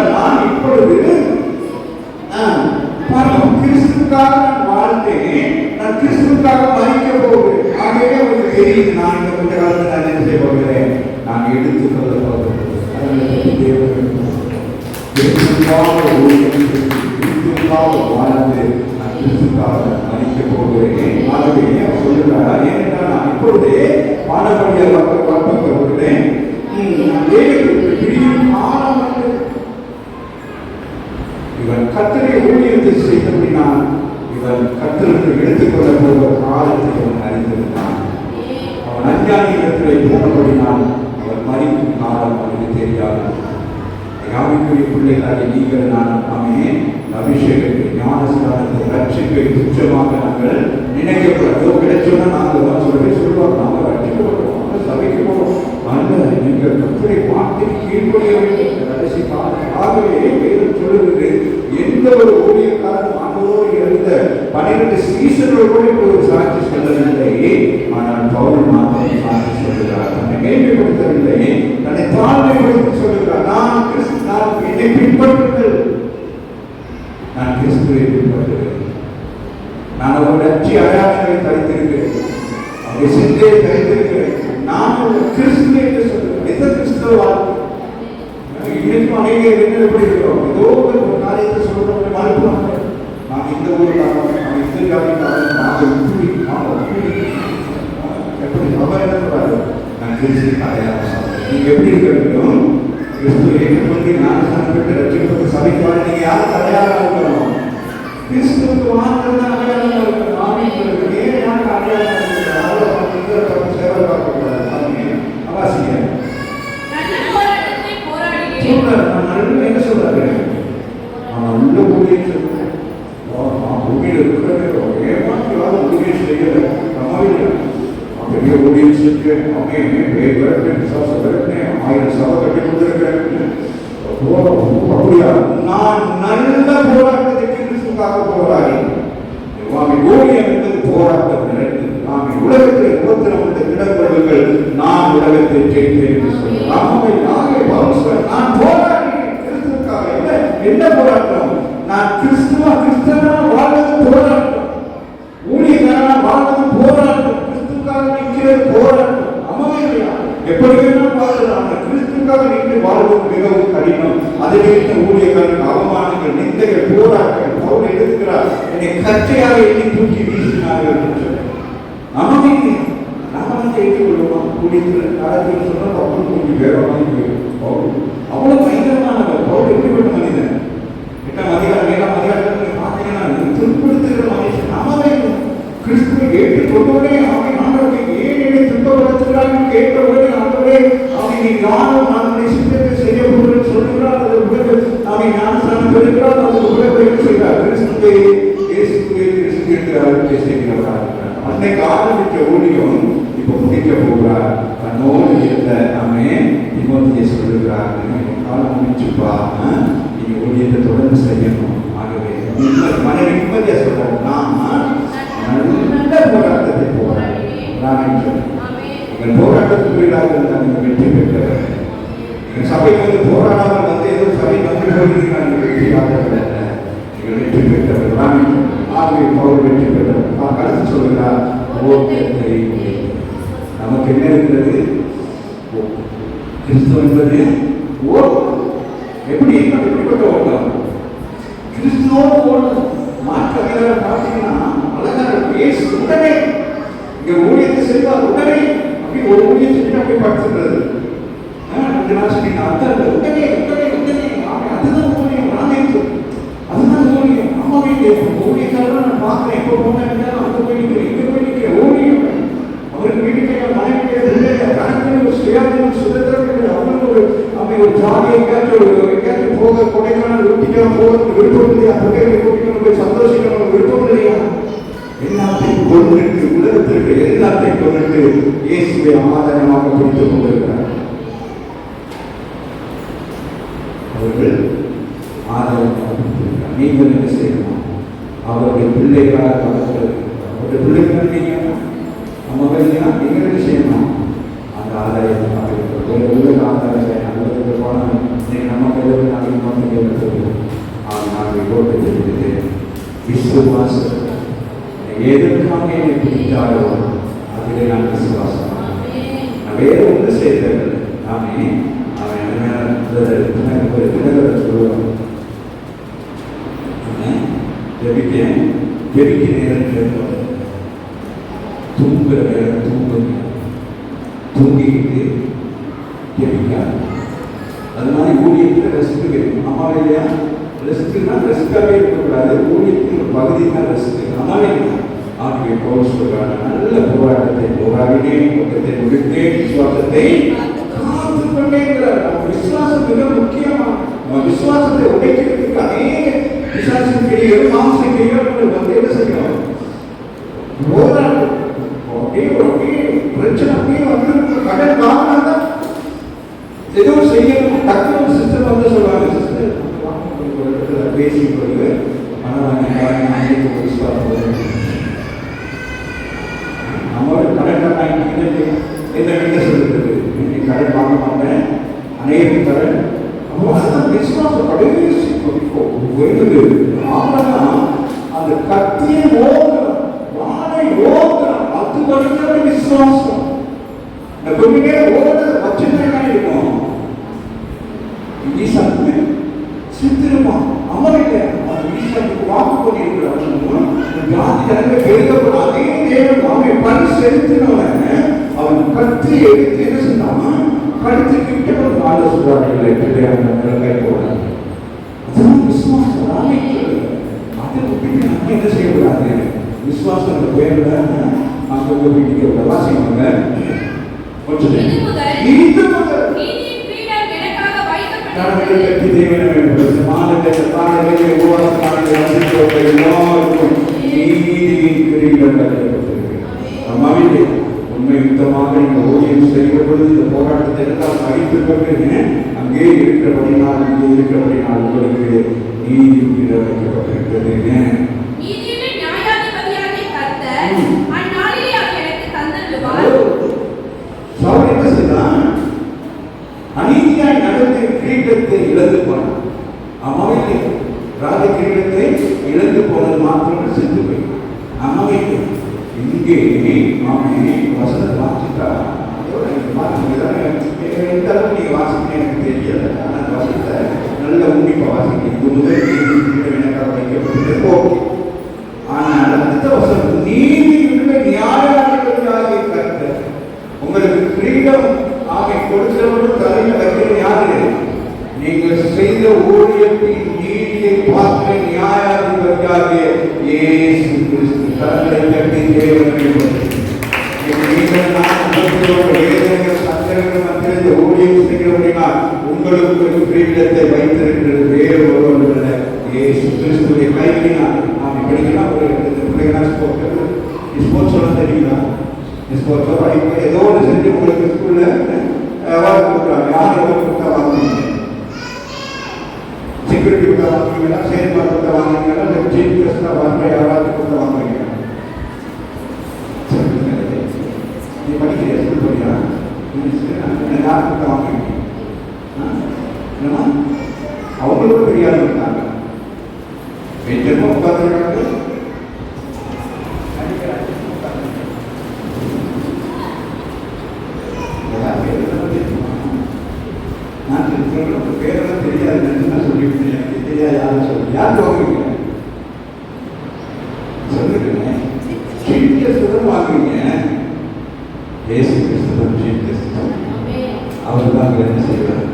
கிறிஸ்துவுக்காக மறிக்க போகிறேன். ஆகவே உங்களுக்கு தெரியுது, நான் இந்த கொஞ்ச காலத்தில் நான் என்ன செய்ய போகிறேன், நான் எடுத்துக்கொள்ள போகிறேன். வாழ்ந்து நான் கிறிஸ்துவுக்காக மறிக்க போகிறேன். ஆகவே அவர் சொல்லுகிறார், ஏனென்றால் நான் இப்பொழுதே பாடப்படியாக கற்பிக்கப்படுகிறேன். இவன் கர்த்தரை ஊழியத்தை செய்தபடினால் இவன் கர்த்தருக்கு எடுத்துக்கொள்ள போகிற காலத்தை அவன் அறிந்திருந்தான். அவன் அஞ்ஞானியிடத்திலே போனபடினால் அவன் மறிக்கும் காலம் அவனுக்கு தெரியாது. யாருக்குரிய பிள்ளைகளாக நீங்கள் நாமே அபிஷேகத்தை ஞானஸ்தானத்தை ரட்சிப்பை துச்சமாக நாங்கள் நினைக்கப்படோ கிடைச்சோன்னா நாங்கள் சொல்லுவாங்க, நாங்கள் ரட்சிக்கப்பட்டோம், நாங்கள் சபைக்கு போகிறோம், அந்த நீங்கள் கர்த்தரை வார்த்தை கீழ்ப்படிய வேண்டும் கடைசி காலம். ஆகவே வேதம் சொல்லுகிறது, எந்த ஒரு ஊழியக்காரன் ஆண்டவரோடு இருந்த 12 சீசர்களோடு ஒரு சாட்சி சொல்லவில்லை. ஆனால் பவுல் மாத்திரம் சாட்சி சொல்லுகிறார். தன்னை மேன்மைப்படுத்தவில்லை, தன்னை தாழ்மைப்படுத்தி சொல்லுகிறார். நான் என்னை பின்பற்றுங்கள், நான் கிறிஸ்துவை பின்பற்றுகிறேன், நான் ஒரு லட்சிய அடையாளங்களை தரித்திருக்கிறேன், அவருடைய சிந்தையை தரித்திருக்கிறேன், நான் ஒரு கிறிஸ்துவ என்று சொல்லுகிறேன். எந்த கிறிஸ்துவ வாழ்க்கை இன்னைக்கும் அநேகர் என்ன எப்படி இருக்கிறோம், ஏதோ ஒரு காரியத்தை சொல்றவங்க மறுப்பாங்க. நான் இந்த ஊருக்காக, நான் இந்த ஜாதிக்காக, நாங்கள் எப்படி அவர் என்ன சொல்றாரு, நான் கிறிஸ்துவின் அடையாளம். நீங்க எப்படி இருக்க வேண்டும், கிறிஸ்துவை ஏற்றுக்கொண்டு ஞானஸ்நானம் பெற்று ரட்சிக்கப்பட்ட சபைக்காக நீங்க யாருக்கு அடையாளம் இருக்கணும், கிறிஸ்துவுக்கு மாத்திரம் தான் அடையாளம் இருக்கணும். ஆவிக்கு வேற யாருக்கு அடையாளம் இருக்கிறாரோ அவங்க சேவை பார்க்கக்கூடாது. அவசியம் என்ன சொல்றாரு, நான் உள்ள ஊழியம் சொல்றேன், ஊழியில் இருக்கிற ஏமாற்றாத ஊழியம் செய்யல, பெரிய ஊழியம் செஞ்சேன், பேர் வரட்டேன், விசுவாசம் வரட்டேன், 1000 சபை கட்டி கொடுத்துருக்கிறேன், அப்படியா? நான் நல்ல போராட்டத்தை கிறிஸ்துவுக்காக போராடி. ஊழியம் என்பது போராட்டம் நிறைந்தது. உலகத்தில் உபத்திரவத்தை இடப்படுங்கள், நான் உலகத்தை ஜெயித்தேன் என்று சொல்றேன். நான் போராடினேன் கிறிஸ்துவுக்காக. என்ன போராட்டம்? நான் கிறிஸ்தவனா வாழ்வது போராட்டம், ஊழியக்காரனா வாழ்வது போராட்டம், கிறிஸ்துவுக்காக நிற்கிறது போராட்டம். அம்மையா எப்படி வேணாலும் வாழ்றாங்க, கிறிஸ்துவுக்காக நின்று வாழ்வது மிகவும் கடினம். அதை வைத்த ஊழியக்காரன் அவமானங்கள், நிந்தைகள், போராட்டங்கள். பவுல் எடுக்கிறார், என்னை கச்சையாக எண்ணி தூக்கி வீசினார்கள் என்று சொல்றார். நமக்கு நாம ஜெயித்து கொள்வோம். ஊழியத்தில் காலத்தில் சொன்னால் பவுல் கொஞ்சம் வேகமாக போயிடும். அவ்வளவு பயங்கரமானவர் பவுல். எப்படிப்பட்ட மனிதன், 8ஆம் அதிகாரம் 7ஆம் அதிகாரத்தில் பார்த்தீங்கன்னா துன்புறுத்துகிற மனுஷன். நாமவே கிறிஸ்துவை ஏற்றுக்கொண்டோடே அவன் ஆண்டவரை ஏன் என்னை துன்பப்படுத்துகிறான் கேட்டவுடனே ஆண்டவரே அவன் நீ யாரும் நம்முடைய சித்தத்தை செய்ய போகிறேன் சொல்லுகிறார். அது உலக அவன் ஞானஸ்நானம் பெறுகிறார். அது உலக என்ன செய்கிறார், கிறிஸ்துவை இயேசுவை கிறிஸ்து என்று அறிக்கை செய்கிறவராக இருக்கிறார். அன்னைக்கு ஆரம்பித்த ஊழியம் இப்ப முடிக்க போகிறார். தன்னோடு இருந்த அவன் தீமோத்தேயுவை சொல்லுகிறார், காலம் முடிச்சுப்பா, நீங்க ஊழியத்தை தொடர்ந்து செய்யணும். ஆகவே மன நிம்மதியா சொல்றாரு, நான் நல்ல போராட்டத்தை போராடி எங்கள் போராட்டத்துக்குள்ளாக இருந்தால் நீங்கள் வெற்றி பெற்றவர். எங்கள் சபைக்கு வந்து போராடாமல் வந்து ஏதோ சபை வந்து போகிறீர்கள், நீங்கள் வெற்றியாளர்கள் அல்ல, நீங்கள் வெற்றி பெற்றவர். ஆகவே பவுல் வெற்றி பெற்றவர். கருத்து சொல்கிறார், ஓட்டத்தை நமக்கு என்ன இருக்கிறது, கிறிஸ்துவ என்பது ஓட்டம். எப்படி எப்படிப்பட்ட ஓட்டம், கிறிஸ்துவோடு ஓட்டம். மாற்ற வீரர் பார்த்தீங்கன்னா அழகாக பேசு உடனே இங்க ஊழியத்தை செய்வார், உடனே அப்படி ஒரு ஊழியம் செஞ்சு அப்படி படுத்துறது. 2 நாள் சொன்னீங்க அர்த்தம் உடனே உடனே உடனே அதுதான் ஊழியம். அதுதான் ஊழியம். அம்மாவே ஊழியக்காரன் நான் பார்க்கிறேன், எப்போ போனேன் அங்க போய் நிற்கிறேன், இங்க போய் நிற்கிறேன். ஊழியம் அவருக்கு வீட்டுக்கு மனைவி கணக்கு ஒரு சுயாதீனம் சுதந்திரம் இல்லை. அவங்களுக்கு ஒரு அப்படி ஒரு ஜாதி எங்கேயாச்சும் போக கொடைக்கானல் ஊட்டிக்கலாம் போகிறதுக்கு விருப்பம் இல்லையா, பிள்ளைகளை கூட்டிக்கணும் போய் சந்தோஷிக்கணும் விருப்பம் இல்லையா? எல்லாத்தையும் கொண்டு உலகத்திற்கு எல்லாத்தையும் கொண்டு இயேசுவை ஆதாரமாக பிடித்துக் கொண்டிருக்கிறார். அவர்கள் ஆதாரமாக பிடித்திருக்கிறார். நீங்கள் என்ன செய்யணும், அவருடைய பிள்ளைகளாக அவருடைய பிள்ளைகள் நீங்க நம்ம நீங்கள் என்ன செய்யணும், அந்த ஆதாயத்தை உலக ஆதாரத்தை நல்லதுக்கு போனால் நம்ம கையில் நாங்கள் ஆனால் ஓட்டு தெரிஞ்சது விசுவாசம் எதற்காக என்னை பிடித்தாரோ அதிலே நான் விசுவாசம். நான் வேற ஒன்று செய்தேன். நானே அவன் சொல்லுவான். ஜெபிக்க நேரம் தூங்குற நேரம் தூங்கிக்கிட்டு ஜெபிக்காது. அது மாதிரி ஊழியத்தில் ரெஸ்ட் வேணும். அம்மாவே இல்லையா? ரெஸ்ட்னா ரெஸ்டாகவே இருக்கக்கூடாது. ஊழியத்தின் ஒரு பகுதி தான் ரெஸ்ட். அம்மாவே ஆகிய பவுல் சொல்றாங்க, நல்ல போராட்டத்தை போராடினே, பக்கத்தை முடித்தே, விசுவாசத்தை காத்துக்கொண்டேங்கிறார். விசுவாசம் மிக முக்கியமான. நம்ம விசுவாசத்தை உடைக்கிறதுக்கு அநேக விசுவாசம் கிரிகள் மாம்சம் கிரிகள் வந்து என்ன செய்யணும்? போராட்டம். அப்படியே பிரச்சனை அப்படியே வந்து கடன் வாங்கினா ஏதோ செய்யணும். டக்குனு சிஸ்டர் வந்து சொல்லுவாங்க, சிஸ்டர் பேசிக்கொண்டு நம்மளோட கடன் வாங்கிட்டு எந்த வீட்டை சொல்லுறது, கடன் வாங்க மாட்டேன், அநேகம் கடன். அப்போ அதுதான் விசுவாசம் கடைசி வருது. ஆகலாம் அந்த கத்தியை ஓதுறோம், வாழை ஓதுறோம், அது வரைக்கும் விசுவாசம். இந்த கொஞ்ச நேரம் ஓடுறது வச்சுதான் இருக்கும். ஈசாக்கு சித்திரமா அமரில்லை. அது ஈசாக்கு வாக்கு பண்ணியிருக்கிறார். ஜாதி ஜனங்க பெருக்கப்பட அதே தேவன் அவன் பணி செலுத்தினவன் அவன் கத்தி எடுத்து என்ன செஞ்சான்? கழுத்து கிட்ட ஒரு ஆலோசனை கை போடாது. அதுதான் விசுவாசம். அதை விட்டு நம்ம என்ன செய்யக்கூடாது? விசுவாசம் பேர்ல நான் கொஞ்சம் வீட்டுக்கு வாசிப்பாங்க. உண்மை யுத்தமாக நீங்கள் ஊழியம் செய்யப்படுது. இந்த போராட்டத்தை எல்லாம் சகித்துக் கொண்டு அங்கே இருக்கிறபடினால் உங்களுக்கு நீதி வைக்கப்பட்டிருக்கிறது. சவுல் என்ன செய்தான்? அநீதியாய் நடந்த கிரீடத்தை இழந்து போனான். அம்மாவை ராஜ கிரீடத்தை இழந்து போனது மாத்திரம் சென்று போய் அம்மாவை இங்கே மாமே வசனத்தை வாசிட்டா எந்த அளவு நீங்க வாசிக்க எனக்கு தெரியல. ஆனால் வசனத்தை நல்ல உன்னிப்பா வாசிக்க முதல் எனக்காக வைக்கப்பட்டது ஓகே. ஆனால் அடுத்த வசனம் நீதியுள்ள நியாயாதிபதியாக கர்த்தர் உங்களுக்கு கிரீடம் ஆகை கொடுக்கிறவர்கள் தலைமை வைக்கிற யாரு? நீங்கள் செய்த ஊழியத்தின் நீதியை பார்க்க நியாயாதிபதியாக இயேசு கிறிஸ்து தங்களை கட்டி தேவனை ஊழியம் செய்கிறவர்களா உங்களுக்கு ஒரு கிரீடத்தை வைத்திருக்கிறது வேறு ஒருவர்கள் இயேசு கிறிஸ்துவை கைவினால் நாம் படிக்கலாம். ஒரு ஸ்போர்ட்ஸ் சொல்ல தெரியுங்களா? ஸ்போர்ட்ஸ் படிக்க ஏதோ ஒன்று செஞ்சு உங்களுக்கு ஸ்கூல்ல அவார்டு கொடுக்குறாங்க. யார் எவ்வளோ கொடுத்தா வாங்குவீங்க? செக்யூரிட்டி கொடுத்தா வாங்குவீங்களா? செயல்பாடு கொடுத்தா வாங்குவீங்களா? இல்லை சீஃப் கெஸ்டாக வாங்க அவார்டு கொடுத்தா வாங்குவீங்க? நீ படிக்கிறியா? ஸ்கூல் படிக்கிறா? யார் கொடுத்தா வாங்குவீங்க? அவங்களும் பெரியார் இருக்காங்க. உட்கார்ந்து பேரெல்லாம் தெரியாது சொல்லிட்டு எனக்கு தெரியாது. யாரும் சொல்லி யார் வாங்குவீங்க? சொல்லுங்க. சீஃப் கெஸ்ட் வாங்குவீங்க. ஏசு கிறிஸ்துவன் சீஃப் கெஸ்ட். அவர் தான் என்ன செய்வார்?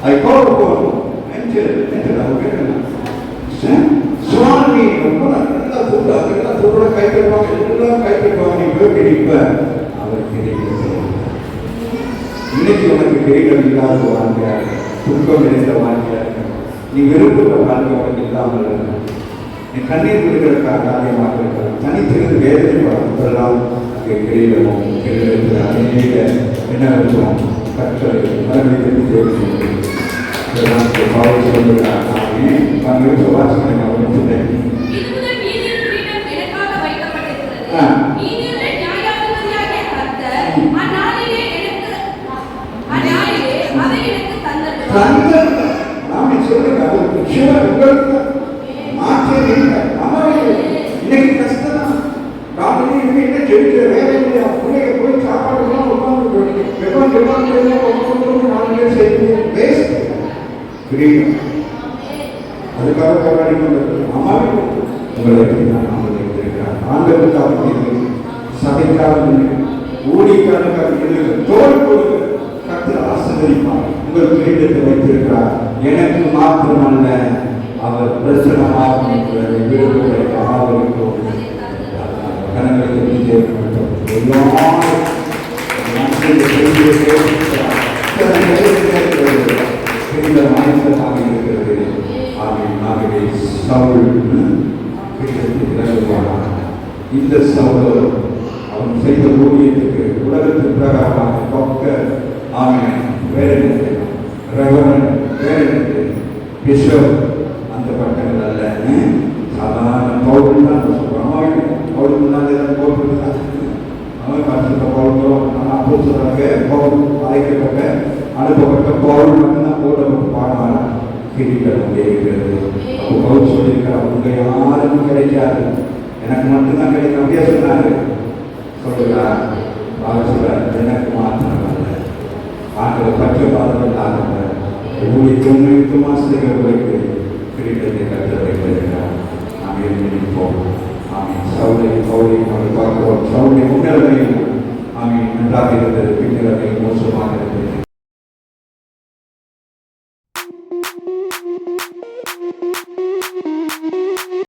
I call upon angel சுவாமி ரொம்ப நல்லா தூட கை தருவாங்க. எல்லாம் கை தருவாங்க. நீ போய் கிடைப்ப அவர் கிடைக்கிறது. இன்னைக்கு உனக்கு கிரீடம் இல்லாத வாழ்க்கை, துன்பம் நிறைந்த வாழ்க்கை, நீ விரும்புகிற வாழ்க்கை உனக்கு இல்லாமல் நீ கண்ணீர் விடுகிறதுக்காக காரியமாக இருக்கலாம். தனித்திருந்து வேதனை வளர்ப்பதெல்லாம் அங்கே கிரீடமும் கிரீடத்தில் அநேக என்ன இருக்கும் கற்றலை மரணித்து தேவை. அதுக்காக போராடி கொண்டிருக்கிறோம். உங்களுக்கு நான் வைத்திருக்கிறார். ஆண்டவருக்காக சபைக்காக ஊழியக்காரனுக்காக தோல் கொடுக்க கர்த்தர் ஆசீர்வதிப்பார். உங்கள் கிரீடத்தை வைத்திருக்கிறார். எனக்கு மாத்திரமல்ல, அவர் பிரசனமாக விரும்புகிற ஆதரவுக்கும் கணங்களுக்கு இருக்கிறது. ஆகவே சவுல் இந்த சவுல் அவன் செய்த ஊழியத்துக்கு உலகத்தின் பிரகாரமாக டாக்டர் வேறு பிஷப் அந்த பட்டங்கள் அல்ல. சாதாரண பவுல் தான் சொல்றான். பவுலுக்கு முன்னாடி பவுல் அவன் பரிசுத்த பவுல் அப்போ சொல்றாங்க. பவுல் அழைக்கப்பட்ட அனுப்பப்பட்ட பவுல் மட்டும்தான் போடப்பட்டு பாடமான கிரிகள் இருக்கிறது. அப்போ பவுல் சொல்லியிருக்கிறார், உங்க யாருக்கும் கிடைக்காது, எனக்கு மட்டும்தான் கிடைக்கும் அப்படியே சொன்னாரு. சொல்லுகிறார், அவர் சொல்றார், எனக்கு மாத்திரம் அல்ல, ஆண்டவர் பட்சபாதம் ஊழியத்துக்கு மாசத்துக்கு கிரீடத்தை கற்று வைத்திருக்கிறார். நாம் எழுந்திருப்போம். சவுளை பார்க்கிறோம். சவுளை முன்னிலைமையில் நன்றாக இருந்தது, பின்னிலைமையில் மோசமாக